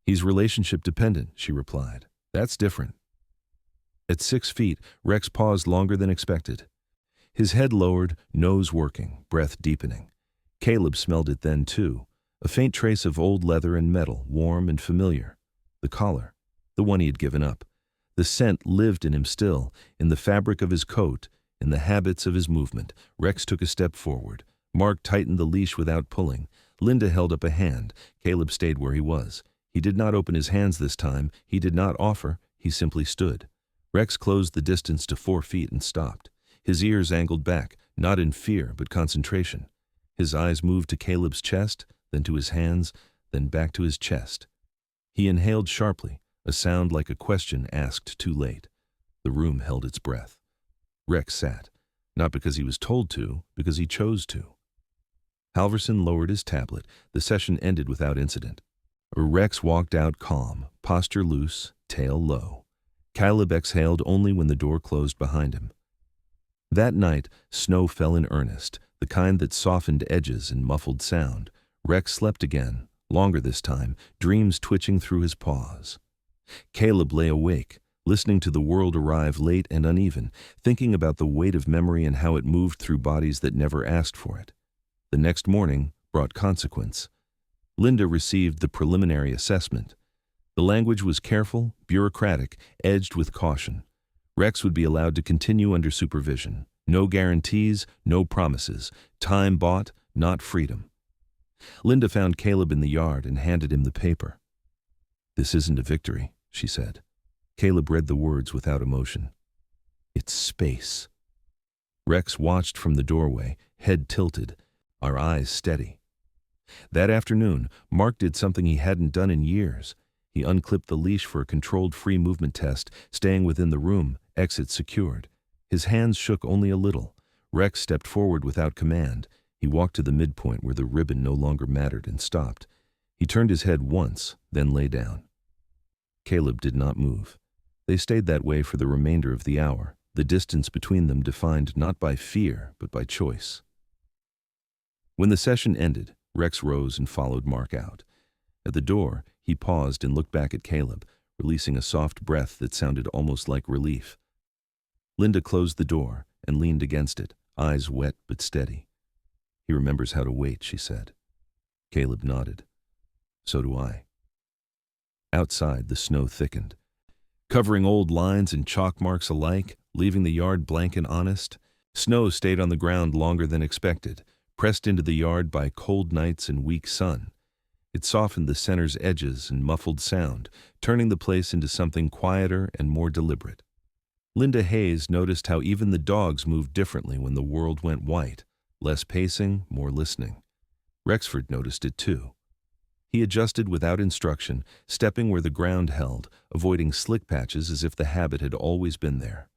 "He's relationship-dependent," she replied. "That's different." At 6 feet, Rex paused longer than expected. His head lowered, nose working, breath deepening. Caleb smelled it then, too, a faint trace of old leather and metal, warm and familiar. The collar, the one he had given up. The scent lived in him still, in the fabric of his coat, in the habits of his movement. Rex took a step forward. Mark tightened the leash without pulling. Linda held up a hand. Caleb stayed where he was. He did not open his hands this time. He did not offer. He simply stood. Rex closed the distance to 4 feet and stopped. His ears angled back, not in fear, but concentration. His eyes moved to Caleb's chest, then to his hands, then back to his chest. He inhaled sharply, a sound like a question asked too late. The room held its breath. Rex sat, not because he was told to, because he chose to. Halverson lowered his tablet. The session ended without incident. Rex walked out calm, posture loose, tail low. Caleb exhaled only when the door closed behind him. That night, snow fell in earnest, the kind that softened edges and muffled sound. Rex slept again, longer this time, dreams twitching through his paws. Caleb lay awake, listening to the world arrive late and uneven, thinking about the weight of memory and how it moved through bodies that never asked for it. The next morning brought consequence. Linda received the preliminary assessment. The language was careful, bureaucratic, edged with caution. Rex would be allowed to continue under supervision. No guarantees, no promises. Time bought, not freedom. Linda found Caleb in the yard and handed him the paper. "This isn't a victory," she said. Caleb read the words without emotion. "It's space." Rex watched from the doorway, head tilted, our eyes steady. That afternoon, Mark did something he hadn't done in years. He unclipped the leash for a controlled free movement test, staying within the room, exit secured. His hands shook only a little. Rex stepped forward without command. He walked to the midpoint where the ribbon no longer mattered and stopped. He turned his head once, then lay down. Caleb did not move. They stayed that way for the remainder of the hour, the distance between them defined not by fear, but by choice. When the session ended, Rex rose and followed Mark out. At the door, he paused and looked back at Caleb, releasing a soft breath that sounded almost like relief. Linda closed the door and leaned against it, eyes wet but steady. "He remembers how to wait," she said. Caleb nodded. "So do I." Outside, the snow thickened, covering old lines and chalk marks alike, leaving the yard blank and honest. Snow stayed on the ground longer than expected, pressed into the yard by cold nights and weak sun. It softened the center's edges and muffled sound, turning the place into something quieter and more deliberate. Linda Hayes noticed how even the dogs moved differently when the world went white, less pacing, more listening. Rexford noticed it too. He adjusted without instruction, stepping where the ground held, avoiding slick patches as if the habit had always been there.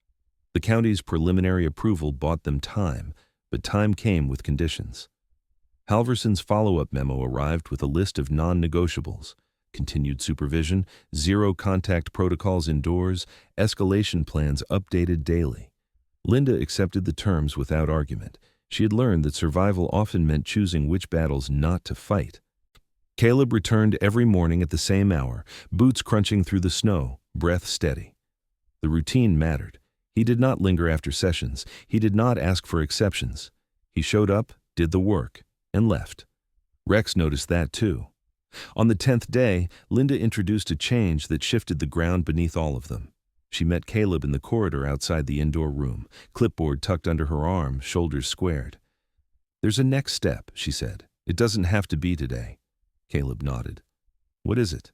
The county's preliminary approval bought them time, but time came with conditions. Halverson's follow-up memo arrived with a list of non-negotiables: continued supervision, zero-contact protocols indoors, escalation plans updated daily. Linda accepted the terms without argument. She had learned that survival often meant choosing which battles not to fight. Caleb returned every morning at the same hour, boots crunching through the snow, breath steady. The routine mattered. He did not linger after sessions. He did not ask for exceptions. He showed up, did the work, and left. Rex noticed that too. On the 10th day, Linda introduced a change that shifted the ground beneath all of them. She met Caleb in the corridor outside the indoor room, clipboard tucked under her arm, shoulders squared. "There's a next step," she said. "It doesn't have to be today." Caleb nodded. "What is it?"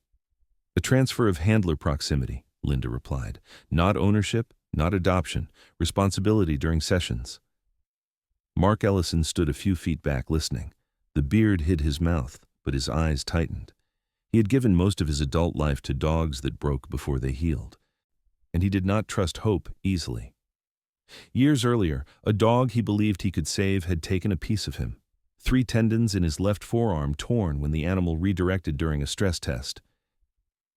"A transfer of handler proximity," Linda replied. "Not ownership, not adoption, responsibility during sessions." Mark Ellison stood a few feet back listening. The beard hid his mouth, but his eyes tightened. He had given most of his adult life to dogs that broke before they healed, and he did not trust hope easily. Years earlier, a dog he believed he could save had taken a piece of him. 3 tendons in his left forearm torn when the animal redirected during a stress test.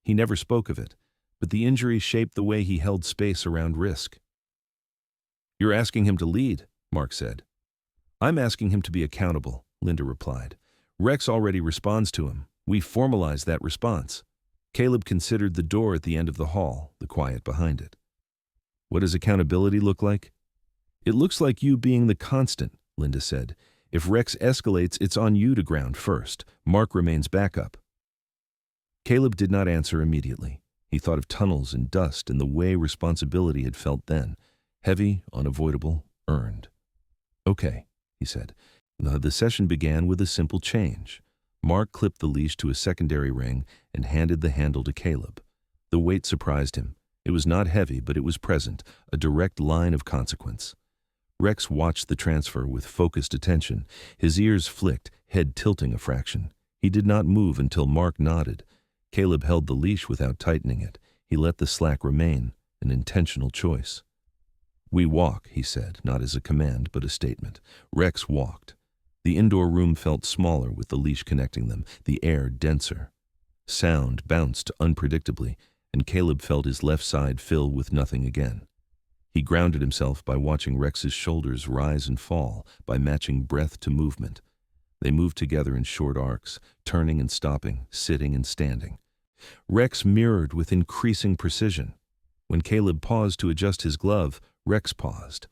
He never spoke of it, but the injury shaped the way he held space around risk. "You're asking him to lead," Mark said. "I'm asking him to be accountable," Linda replied. "Rex already responds to him. We formalize that response." Caleb considered the door at the end of the hall, the quiet behind it. "What does accountability look like?" "It looks like you being the constant," Linda said. "If Rex escalates, it's on you to ground first. Mark remains backup." Caleb did not answer immediately. He thought of tunnels and dust and the way responsibility had felt then. Heavy, unavoidable, earned. "Okay," he said. The session began with a simple change. Mark clipped the leash to a secondary ring and handed the handle to Caleb. The weight surprised him. It was not heavy, but it was present, a direct line of consequence. Rex watched the transfer with focused attention. His ears flicked, head tilting a fraction. He did not move until Mark nodded. Caleb held the leash without tightening it. He let the slack remain, an intentional choice. "We walk," he said, not as a command, but a statement. Rex walked. The indoor room felt smaller with the leash connecting them, the air denser. Sound bounced unpredictably, and Caleb felt his left side fill with nothing again. He grounded himself by watching Rex's shoulders rise and fall, by matching breath to movement. They moved together in short arcs, turning and stopping, sitting and standing. Rex mirrored with increasing precision. When Caleb paused to adjust his glove, Rex paused.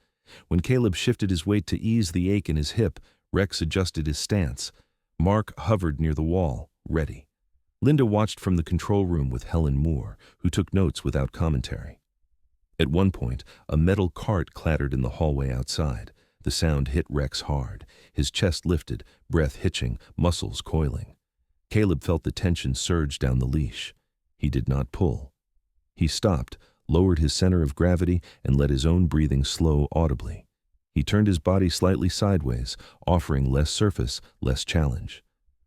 When Caleb shifted his weight to ease the ache in his hip, Rex adjusted his stance. Mark hovered near the wall, ready. Linda watched from the control room with Helen Moore, who took notes without commentary. At one point, a metal cart clattered in the hallway outside. The sound hit Rex hard. His chest lifted, breath hitching, muscles coiling. Caleb felt the tension surge down the leash. He did not pull. He stopped, lowered his center of gravity, and let his own breathing slow audibly. He turned his body slightly sideways, offering less surface, less challenge.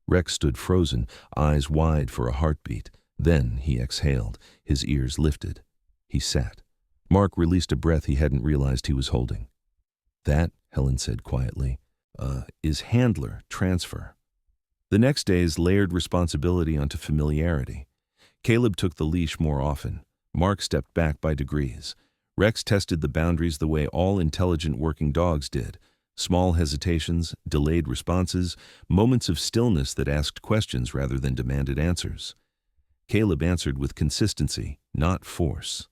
Rex stood frozen, eyes wide for a heartbeat. Then he exhaled, his ears lifted. He sat. Mark released a breath he hadn't realized he was holding. "That," Helen said quietly, "is handler transfer." The next days layered responsibility onto familiarity. Caleb took the leash more often. Mark stepped back by degrees. Rex tested the boundaries the way all intelligent working dogs did. Small hesitations, delayed responses, moments of stillness that asked questions rather than demanded answers. Caleb answered with consistency, not force.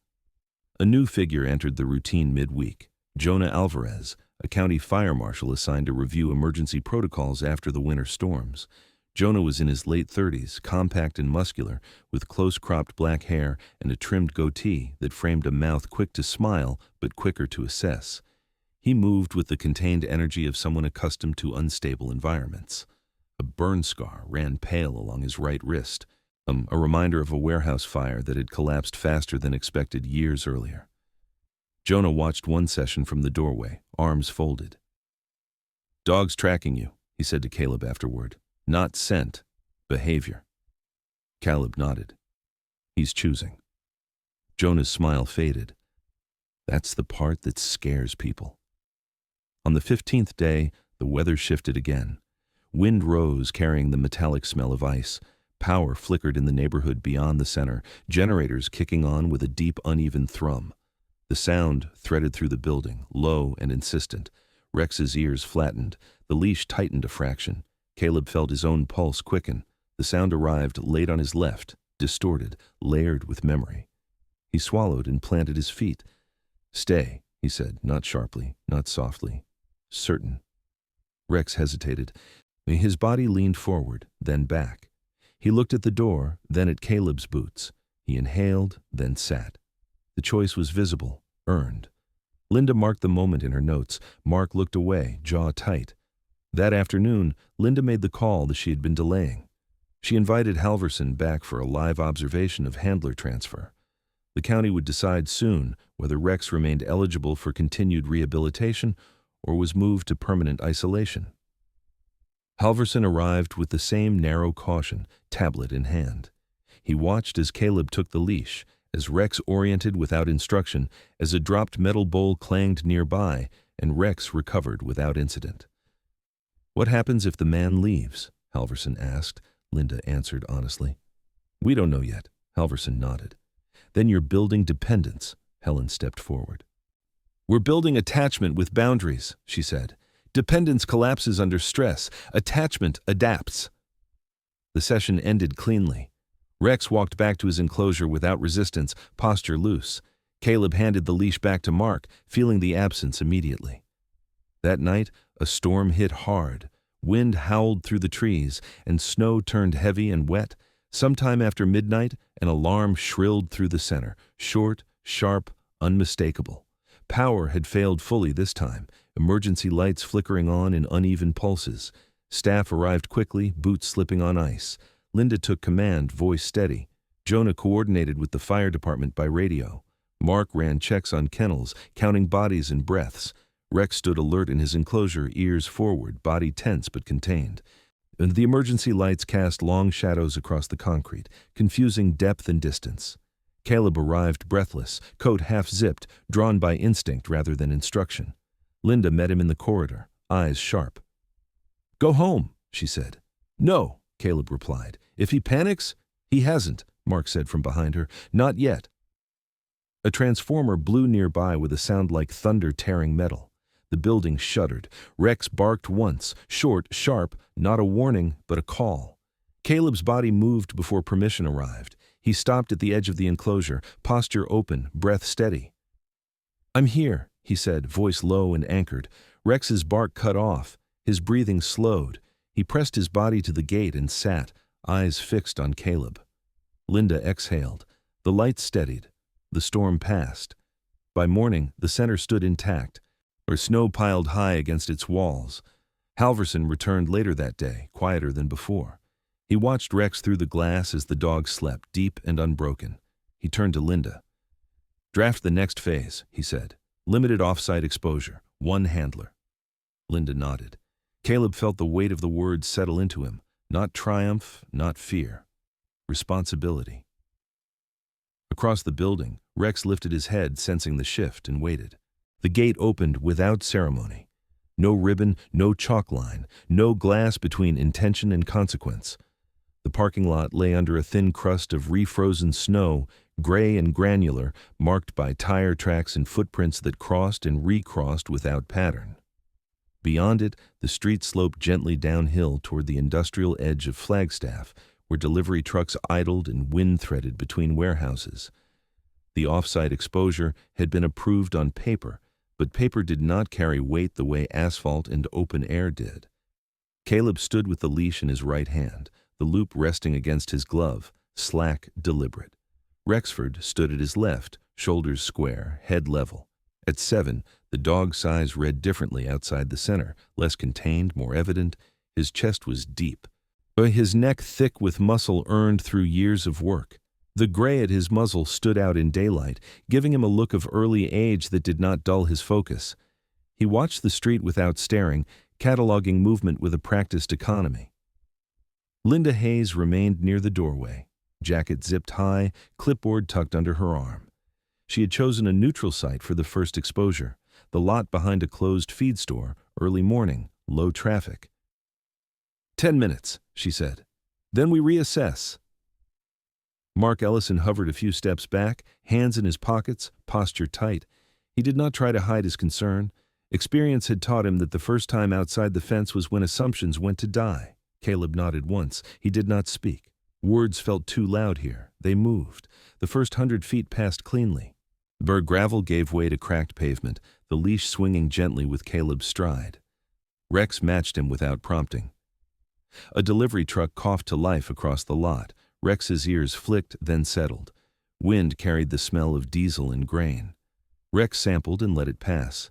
A new figure entered the routine midweek, Jonah Alvarez, a county fire marshal assigned to review emergency protocols after the winter storms. Jonah was in his late 30s, compact and muscular, with close-cropped black hair and a trimmed goatee that framed a mouth quick to smile but quicker to assess. He moved with the contained energy of someone accustomed to unstable environments. A burn scar ran pale along his right wrist, a reminder of a warehouse fire that had collapsed faster than expected years earlier. Jonah watched one session from the doorway, arms folded. "Dog's tracking you," he said to Caleb afterward. "Not scent, behavior." Caleb nodded. "He's choosing." Jonah's smile faded. "That's the part that scares people." On the 15th day, the weather shifted again. Wind rose, carrying the metallic smell of ice. Power flickered in the neighborhood beyond the center, generators kicking on with a deep, uneven thrum. The sound threaded through the building, low and insistent. Rex's ears flattened. The leash tightened a fraction. Caleb felt his own pulse quicken. The sound arrived late on his left, distorted, layered with memory. He swallowed and planted his feet. "Stay," he said, not sharply, not softly. "Certain." Rex hesitated. His body leaned forward, then back. He looked at the door, then at Caleb's boots. He inhaled, then sat. The choice was visible, earned. Linda marked the moment in her notes. Mark looked away, jaw tight. That afternoon, Linda made the call that she had been delaying. She invited Halverson back for a live observation of handler transfer. The county would decide soon whether Rex remained eligible for continued rehabilitation or was moved to permanent isolation. Halverson arrived with the same narrow caution, tablet in hand. He watched as Caleb took the leash, as Rex oriented without instruction, as a dropped metal bowl clanged nearby, and Rex recovered without incident. "What happens if the man leaves?" Halverson asked. Linda answered honestly. "We don't know yet," Halverson nodded. "Then you're building dependence." Helen stepped forward. "We're building attachment with boundaries," she said. "Dependence collapses under stress. Attachment adapts." The session ended cleanly. Rex walked back to his enclosure without resistance, posture loose. Caleb handed the leash back to Mark, feeling the absence immediately. That night, a storm hit hard. Wind howled through the trees, and snow turned heavy and wet. Sometime after midnight, an alarm shrilled through the center, short, sharp, unmistakable. Power had failed fully this time, emergency lights flickering on in uneven pulses. Staff arrived quickly, boots slipping on ice. Linda took command, voice steady. Jonah coordinated with the fire department by radio. Mark ran checks on kennels, counting bodies and breaths. Rex stood alert in his enclosure, ears forward, body tense but contained. And the emergency lights cast long shadows across the concrete, confusing depth and distance. Caleb arrived breathless, coat half-zipped, drawn by instinct rather than instruction. Linda met him in the corridor, eyes sharp. "Go home," she said. "No," Caleb replied. "If he panics—" "He hasn't," Mark said from behind her. "Not yet." A transformer blew nearby with a sound like thunder tearing metal. The building shuddered. Rex barked once, short, sharp, not a warning, but a call. Caleb's body moved before permission arrived. He stopped at the edge of the enclosure, posture open, breath steady. "I'm here," he said, voice low and anchored. Rex's bark cut off. His breathing slowed. He pressed his body to the gate and sat, eyes fixed on Caleb. Linda exhaled. The lights steadied. The storm passed. By morning, the center stood intact, or snow piled high against its walls. Halverson returned later that day, quieter than before. He watched Rex through the glass as the dog slept, deep and unbroken. He turned to Linda. "Draft the next phase," he said. "Limited off-site exposure. One handler." Linda nodded. Caleb felt the weight of the words settle into him. Not triumph, not fear. Responsibility. Across the building, Rex lifted his head, sensing the shift, and waited. The gate opened without ceremony. No ribbon, no chalk line, no glass between intention and consequence. The parking lot lay under a thin crust of refrozen snow, gray and granular, marked by tire tracks and footprints that crossed and recrossed without pattern. Beyond it, the street sloped gently downhill toward the industrial edge of Flagstaff, where delivery trucks idled and wind-threaded between warehouses. The off-site exposure had been approved on paper, but paper did not carry weight the way asphalt and open air did. Caleb stood with the leash in his right hand, the loop resting against his glove, slack, deliberate. Rexford stood at his left, shoulders square, head level. At 7, the dog's size read differently outside the center, less contained, more evident. His chest was deep, his neck thick with muscle earned through years of work. The gray at his muzzle stood out in daylight, giving him a look of early age that did not dull his focus. He watched the street without staring, cataloging movement with a practiced economy. Linda Hayes remained near the doorway, jacket zipped high, clipboard tucked under her arm. She had chosen a neutral site for the first exposure, the lot behind a closed feed store, early morning, low traffic. 10 minutes, she said. Then we reassess. Mark Ellison hovered a few steps back, hands in his pockets, posture tight. He did not try to hide his concern. Experience had taught him that the first time outside the fence was when assumptions went to die. Caleb nodded once. He did not speak. Words felt too loud here. They moved. The first 100 feet passed cleanly. Burr gravel gave way to cracked pavement, the leash swinging gently with Caleb's stride. Rex matched him without prompting. A delivery truck coughed to life across the lot. Rex's ears flicked, then settled. Wind carried the smell of diesel and grain. Rex sampled and let it pass.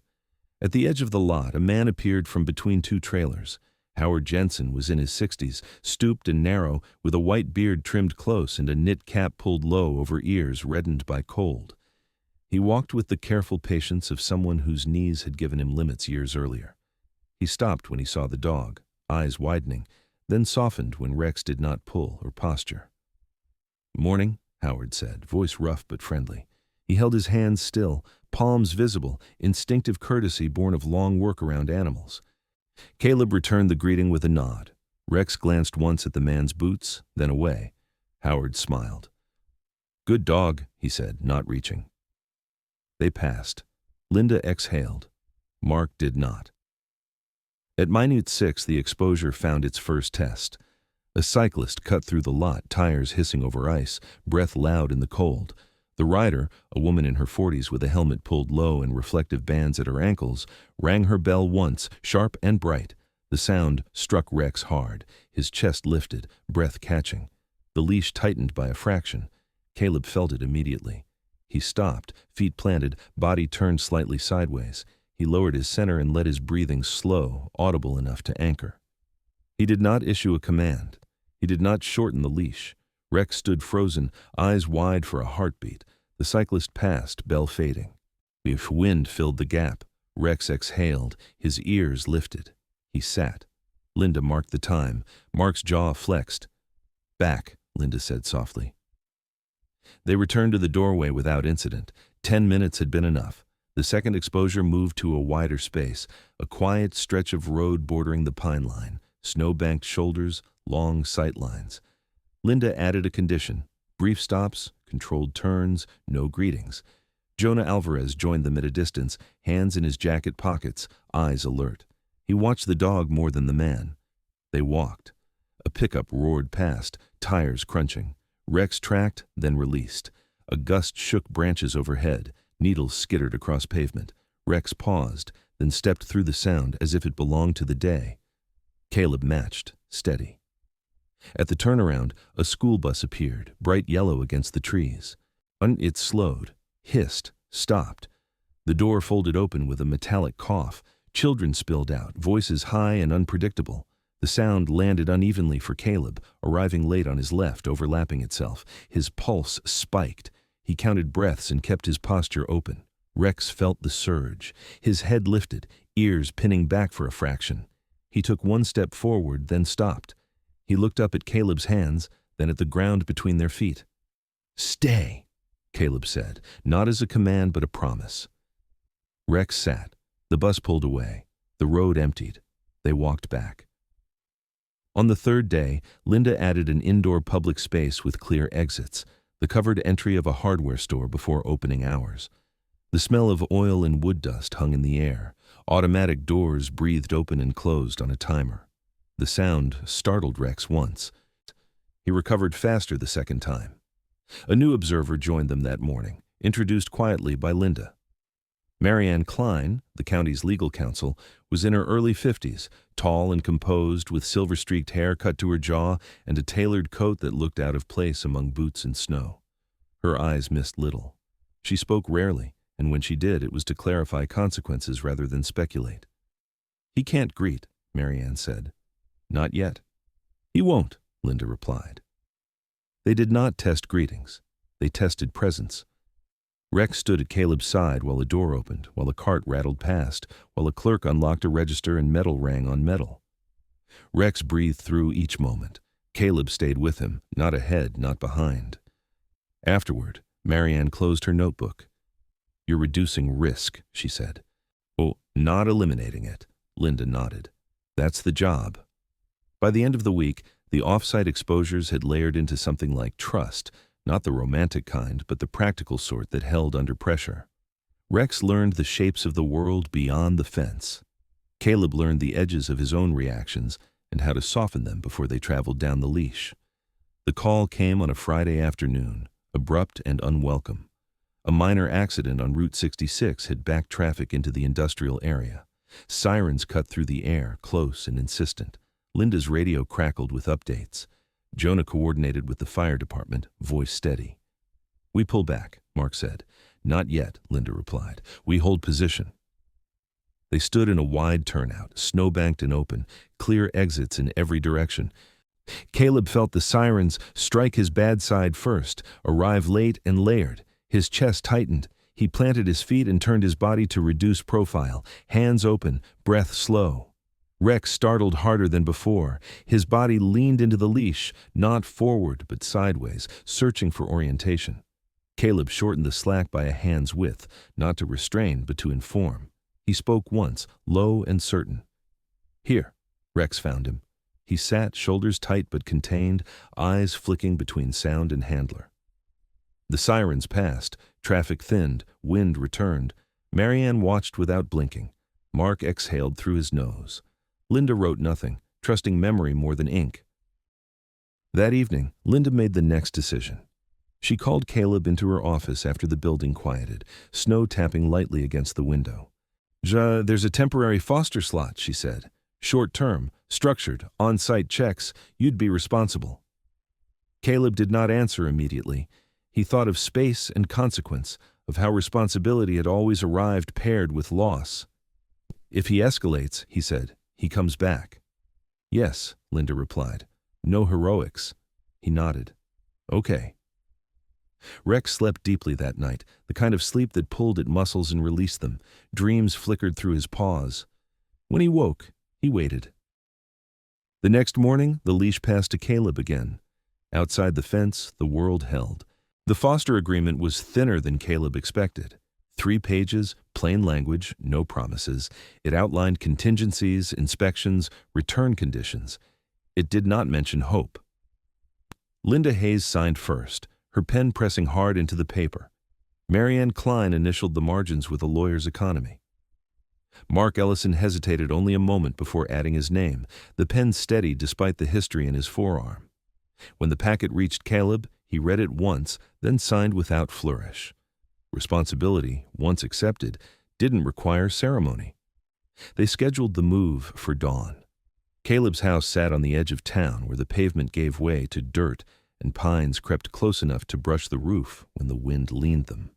At the edge of the lot, a man appeared from between two trailers. Howard Jensen was in his 60s, stooped and narrow, with a white beard trimmed close and a knit cap pulled low over ears reddened by cold. He walked with the careful patience of someone whose knees had given him limits years earlier. He stopped when he saw the dog, eyes widening, then softened when Rex did not pull or posture. "Morning," Howard said, voice rough but friendly. He held his hands still, palms visible, instinctive courtesy born of long work around animals. Caleb returned the greeting with a nod. Rex glanced once at the man's boots, then away. Howard smiled. "Good dog," he said, not reaching. They passed. Linda exhaled. Mark did not. At minute 6, the exposure found its first test. A cyclist cut through the lot, tires hissing over ice, breath loud in the cold. The rider, a woman in her 40s with a helmet pulled low and reflective bands at her ankles, rang her bell once, sharp and bright. The sound struck Rex hard, his chest lifted, breath catching. The leash tightened by a fraction. Caleb felt it immediately. He stopped, feet planted, body turned slightly sideways. He lowered his center and let his breathing slow, audible enough to anchor. He did not issue a command. He did not shorten the leash. Rex stood frozen, eyes wide for a heartbeat. The cyclist passed, bell fading. If wind filled the gap, Rex exhaled, his ears lifted. He sat. Linda marked the time. Mark's jaw flexed. "Back," Linda said softly. They returned to the doorway without incident. 10 minutes had been enough. The second exposure moved to a wider space, a quiet stretch of road bordering the pine line, snow-banked shoulders, long sight lines. Linda added a condition: brief stops, controlled turns, no greetings. Jonah Alvarez joined them at a distance, hands in his jacket pockets, eyes alert. He watched the dog more than the man. They walked. A pickup roared past, tires crunching. Rex tracked, then released. A gust shook branches overhead. Needles skittered across pavement. Rex paused, then stepped through the sound as if it belonged to the day. Caleb matched, steady. At the turnaround, a school bus appeared, bright yellow against the trees. It slowed, hissed, stopped. The door folded open with a metallic cough. Children spilled out, voices high and unpredictable. The sound landed unevenly for Caleb, arriving late on his left, overlapping itself. His pulse spiked. He counted breaths and kept his posture open. Rex felt the surge. His head lifted, ears pinning back for a fraction. He took one step forward, then stopped. He looked up at Caleb's hands, then at the ground between their feet. "Stay," Caleb said, not as a command but a promise. Rex sat. The bus pulled away. The road emptied. They walked back. On the third day, Linda added an indoor public space with clear exits, the covered entry of a hardware store before opening hours. The smell of oil and wood dust hung in the air. Automatic doors breathed open and closed on a timer. The sound startled Rex once. He recovered faster the second time. A new observer joined them that morning, introduced quietly by Linda. Marianne Klein, the county's legal counsel, was in her early 50s, tall and composed, with silver-streaked hair cut to her jaw and a tailored coat that looked out of place among boots and snow. Her eyes missed little. She spoke rarely, and when she did, it was to clarify consequences rather than speculate. "He can't greet," Marianne said. "Not yet." "He won't," Linda replied. They did not test greetings. They tested presence. Rex stood at Caleb's side while a door opened, while a cart rattled past, while a clerk unlocked a register and metal rang on metal. Rex breathed through each moment. Caleb stayed with him, not ahead, not behind. Afterward, Marianne closed her notebook. "You're reducing risk," she said. "Oh, not eliminating it," Linda nodded. "That's the job." By the end of the week, the off-site exposures had layered into something like trust, not the romantic kind, but the practical sort that held under pressure. Rex learned the shapes of the world beyond the fence. Caleb learned the edges of his own reactions and how to soften them before they traveled down the leash. The call came on a Friday afternoon, abrupt and unwelcome. A minor accident on Route 66 had backed traffic into the industrial area. Sirens cut through the air, close and insistent. Linda's radio crackled with updates. Jonah coordinated with the fire department, voice steady. "We pull back," Mark said. "Not yet," Linda replied. "We hold position." They stood in a wide turnout, snow-banked and open, clear exits in every direction. Caleb felt the sirens strike his bad side first, arrive late and layered. His chest tightened. He planted his feet and turned his body to reduce profile, hands open, breath slow. Rex startled harder than before. His body leaned into the leash, not forward but sideways, searching for orientation. Caleb shortened the slack by a hand's width, not to restrain but to inform. He spoke once, low and certain. "Here." Rex found him. He sat, shoulders tight but contained, eyes flicking between sound and handler. The sirens passed, traffic thinned, wind returned. Marianne watched without blinking. Mark exhaled through his nose. Linda wrote nothing, trusting memory more than ink. That evening, Linda made the next decision. She called Caleb into her office after the building quieted, snow tapping lightly against the window. There's a temporary foster slot," she said. "Short term, structured, on-site checks, you'd be responsible." Caleb did not answer immediately. He thought of space and consequence, of how responsibility had always arrived paired with loss. "If he escalates," he said, "he comes back." "Yes," Linda replied. "No heroics." He nodded. "Okay." Rex slept deeply that night, the kind of sleep that pulled at muscles and released them. Dreams flickered through his paws. When he woke, he waited. The next morning, the leash passed to Caleb again. Outside the fence, the world held. The foster agreement was thinner than Caleb expected. 3 pages, plain language, no promises. It outlined contingencies, inspections, return conditions. It did not mention hope. Linda Hayes signed first, her pen pressing hard into the paper. Marianne Klein initialed the margins with a lawyer's economy. Mark Ellison hesitated only a moment before adding his name, the pen steady despite the history in his forearm. When the packet reached Caleb, he read it once, then signed without flourish. Responsibility, once accepted, didn't require ceremony. They scheduled the move for dawn. Caleb's house sat on the edge of town where the pavement gave way to dirt and pines crept close enough to brush the roof when the wind leaned them.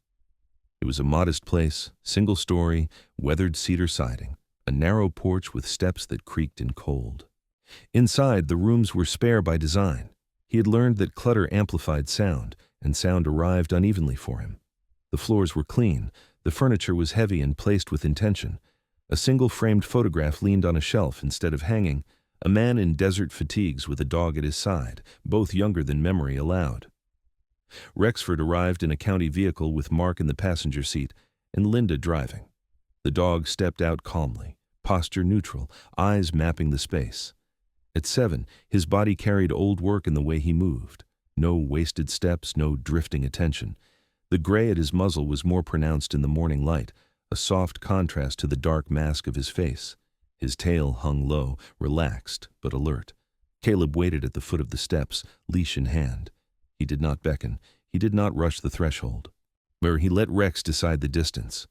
It was a modest place, single-story, weathered cedar siding, a narrow porch with steps that creaked in cold. Inside, the rooms were spare by design. He had learned that clutter amplified sound, and sound arrived unevenly for him. The floors were clean, the furniture was heavy and placed with intention. A single framed photograph leaned on a shelf instead of hanging, a man in desert fatigues with a dog at his side, both younger than memory allowed. Rexford arrived in a county vehicle with Mark in the passenger seat and Linda driving. The dog stepped out calmly, posture neutral, eyes mapping the space. At 7, his body carried old work in the way he moved. No wasted steps, no drifting attention. The gray at his muzzle was more pronounced in the morning light, a soft contrast to the dark mask of his face. His tail hung low, relaxed but alert. Caleb waited at the foot of the steps, leash in hand. He did not beckon. He did not rush the threshold. Where he let Rex decide the distance.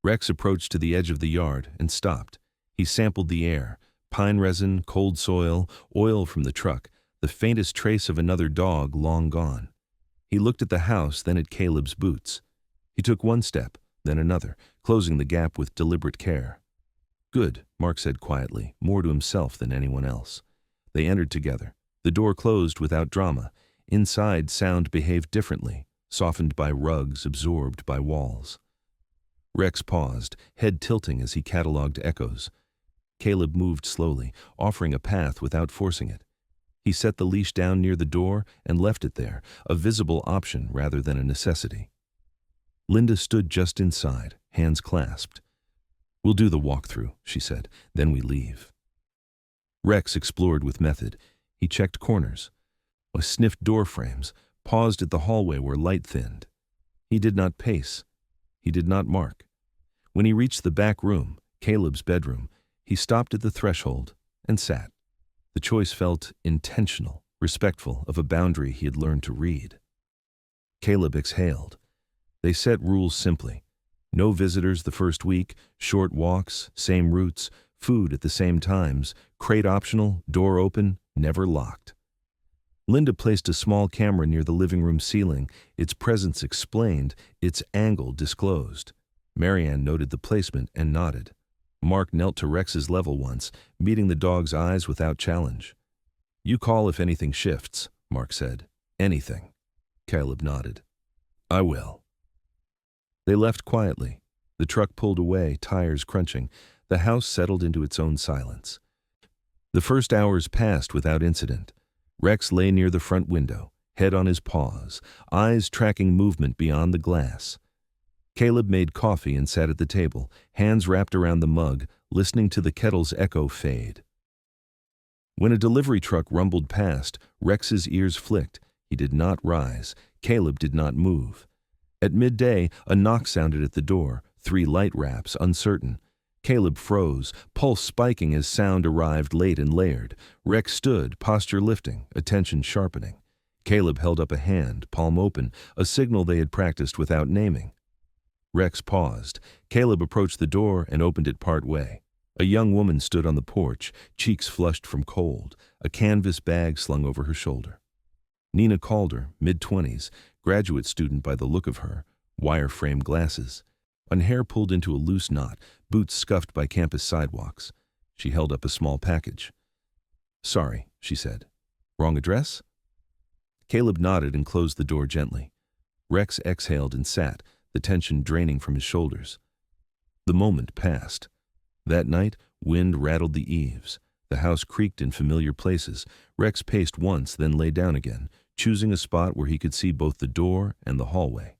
Rex approached to the edge of the yard and stopped. He sampled the air. Pine resin, cold soil, oil from the truck, the faintest trace of another dog long gone. He looked at the house, then at Caleb's boots. He took one step, then another, closing the gap with deliberate care. "Good," Mark said quietly, more to himself than anyone else. They entered together. The door closed without drama. Inside, sound behaved differently, softened by rugs, absorbed by walls. Rex paused, head tilting as he catalogued echoes. Caleb moved slowly, offering a path without forcing it. He set the leash down near the door and left it there, a visible option rather than a necessity. Linda stood just inside, hands clasped. "We'll do the walkthrough," she said, "then we leave." Rex explored with method. He checked corners, sniffed door frames, paused at the hallway where light thinned. He did not pace. He did not mark. When he reached the back room, Caleb's bedroom, he stopped at the threshold and sat. The choice felt intentional, respectful of a boundary he had learned to read. Caleb exhaled. They set rules simply. No visitors the first week, short walks, same routes, food at the same times, crate optional, door open, never locked. Linda placed a small camera near the living room ceiling, its presence explained, its angle disclosed. Marianne noted the placement and nodded. Mark knelt to Rex's level once, meeting the dog's eyes without challenge. "You call if anything shifts," Mark said. "Anything." Caleb nodded. "I will." They left quietly. The truck pulled away, tires crunching. The house settled into its own silence. The first hours passed without incident. Rex lay near the front window, head on his paws, eyes tracking movement beyond the glass. Caleb made coffee and sat at the table, hands wrapped around the mug, listening to the kettle's echo fade. When a delivery truck rumbled past, Rex's ears flicked. He did not rise. Caleb did not move. At midday, a knock sounded at the door, 3 light raps, uncertain. Caleb froze, pulse spiking as sound arrived late and layered. Rex stood, posture lifting, attention sharpening. Caleb held up a hand, palm open, a signal they had practiced without naming. Rex paused. Caleb approached the door and opened it part way. A young woman stood on the porch, cheeks flushed from cold, a canvas bag slung over her shoulder. Nina Calder, mid-20s, graduate student by the look of her, wire-frame glasses. On hair pulled into a loose knot, boots scuffed by campus sidewalks. She held up a small package. "Sorry," she said. "Wrong address?" Caleb nodded and closed the door gently. Rex exhaled and sat, the tension draining from his shoulders. The moment passed. That night, wind rattled the eaves. The house creaked in familiar places. Rex paced once, then lay down again, choosing a spot where he could see both the door and the hallway.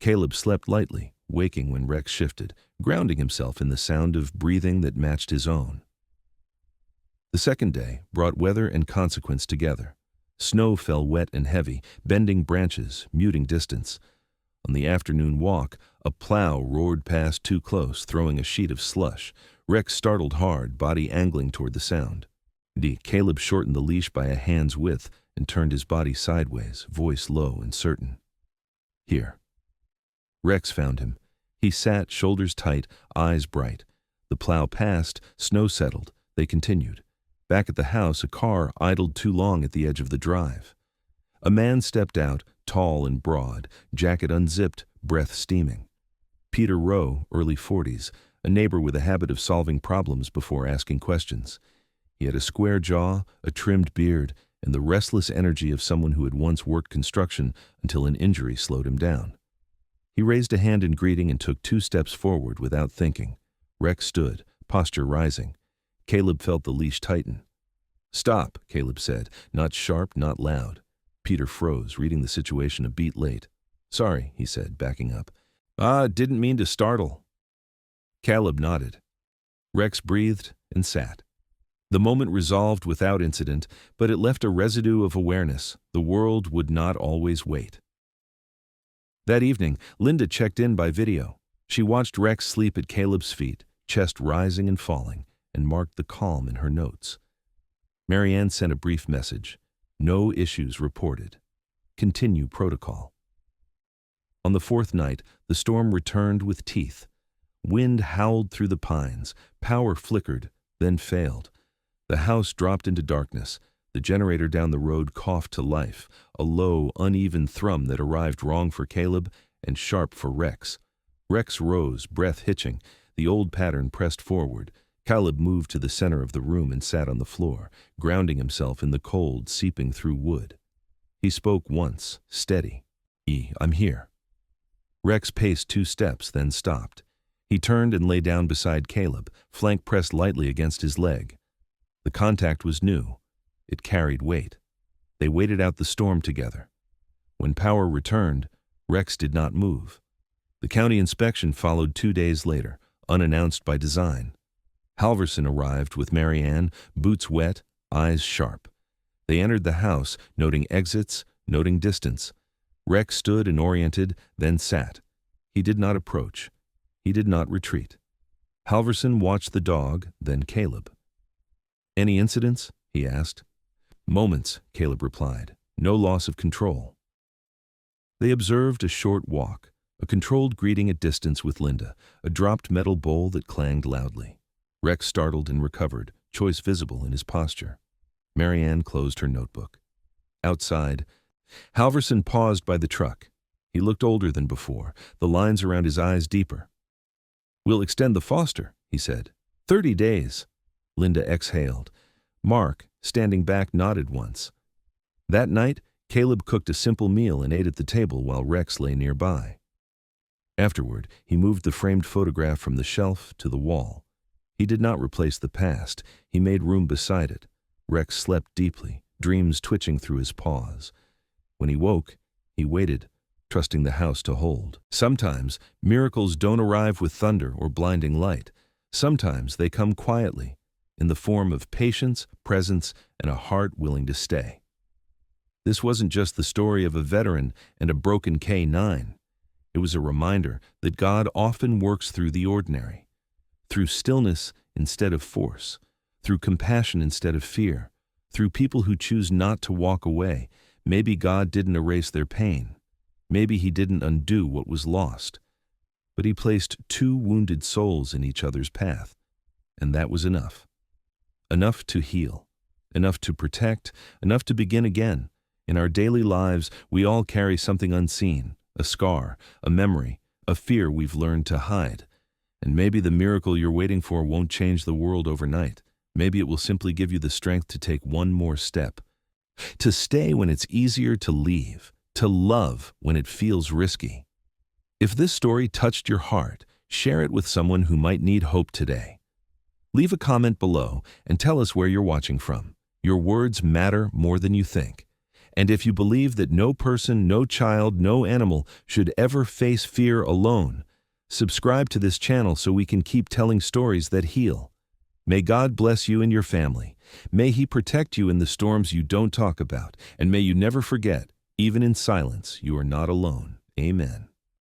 Caleb slept lightly, waking when Rex shifted, grounding himself in the sound of breathing that matched his own. The second day brought weather and consequence together. Snow fell wet and heavy, bending branches, muting distance. On the afternoon walk, a plow roared past too close, throwing a sheet of slush. Rex startled hard, body angling toward the sound. Caleb shortened the leash by a hand's width and turned his body sideways, voice low and certain. "Here." Rex found him. He sat, shoulders tight, eyes bright. The plow passed, snow settled. They continued. Back at the house, a car idled too long at the edge of the drive. A man stepped out, tall and broad, jacket unzipped, breath steaming. Peter Rowe, early 40s, a neighbor with a habit of solving problems before asking questions. He had a square jaw, a trimmed beard, and the restless energy of someone who had once worked construction until an injury slowed him down. He raised a hand in greeting and took 2 steps forward without thinking. Rex stood, posture rising. Caleb felt the leash tighten. "Stop," Caleb said, not sharp, not loud. Peter froze, reading the situation a beat late. "Sorry," he said, backing up. Didn't mean to startle." Caleb nodded. Rex breathed and sat. The moment resolved without incident, but it left a residue of awareness. The world would not always wait. That evening, Linda checked in by video. She watched Rex sleep at Caleb's feet, chest rising and falling, and marked the calm in her notes. Marianne sent a brief message. "No issues reported. Continue protocol." On the 4th night, the storm returned with teeth. Wind howled through the pines. Power flickered, then failed. The house dropped into darkness. The generator down the road coughed to life, a low, uneven thrum that arrived wrong for Caleb and sharp for Rex. Rex rose, breath hitching. The old pattern pressed forward. Caleb moved to the center of the room and sat on the floor, grounding himself in the cold seeping through wood. He spoke once, steady. "I'm here." Rex paced 2 steps, then stopped. He turned and lay down beside Caleb, flank pressed lightly against his leg. The contact was new. It carried weight. They waited out the storm together. When power returned, Rex did not move. The county inspection followed 2 days later, unannounced by design. Halverson arrived with Marianne, boots wet, eyes sharp. They entered the house, noting exits, noting distance. Rex stood and oriented, then sat. He did not approach. He did not retreat. Halverson watched the dog, then Caleb. "Any incidents?" he asked. "Moments," Caleb replied. "No loss of control." They observed a short walk, a controlled greeting at distance with Linda, a dropped metal bowl that clanged loudly. Rex startled and recovered, choice visible in his posture. Marianne closed her notebook. Outside, Halverson paused by the truck. He looked older than before, the lines around his eyes deeper. "We'll extend the foster," he said. 30 days. Linda exhaled. Mark, standing back, nodded once. That night, Caleb cooked a simple meal and ate at the table while Rex lay nearby. Afterward, he moved the framed photograph from the shelf to the wall. He did not replace the past. He made room beside it. Rex slept deeply, dreams twitching through his paws. When he woke, he waited, trusting the house to hold. Sometimes, miracles don't arrive with thunder or blinding light. Sometimes they come quietly, in the form of patience, presence, and a heart willing to stay. This wasn't just the story of a veteran and a broken K9. It was a reminder that God often works through the ordinary, through stillness instead of force, through compassion instead of fear, through people who choose not to walk away. Maybe God didn't erase their pain. Maybe he didn't undo what was lost. But he placed two wounded souls in each other's path, and that was enough. Enough to heal, enough to protect, enough to begin again. In our daily lives, we all carry something unseen, a scar, a memory, a fear we've learned to hide. And maybe the miracle you're waiting for won't change the world overnight. Maybe it will simply give you the strength to take one more step, to stay when it's easier to leave, to love when it feels risky. If this story touched your heart, share it with someone who might need hope today. Leave a comment below and tell us where you're watching from. Your words matter more than you think. And if you believe that no person, no child, no animal should ever face fear alone, subscribe to this channel so we can keep telling stories that heal. May God bless you and your family. May he protect you in the storms you don't talk about. And may you never forget, even in silence, you are not alone. Amen.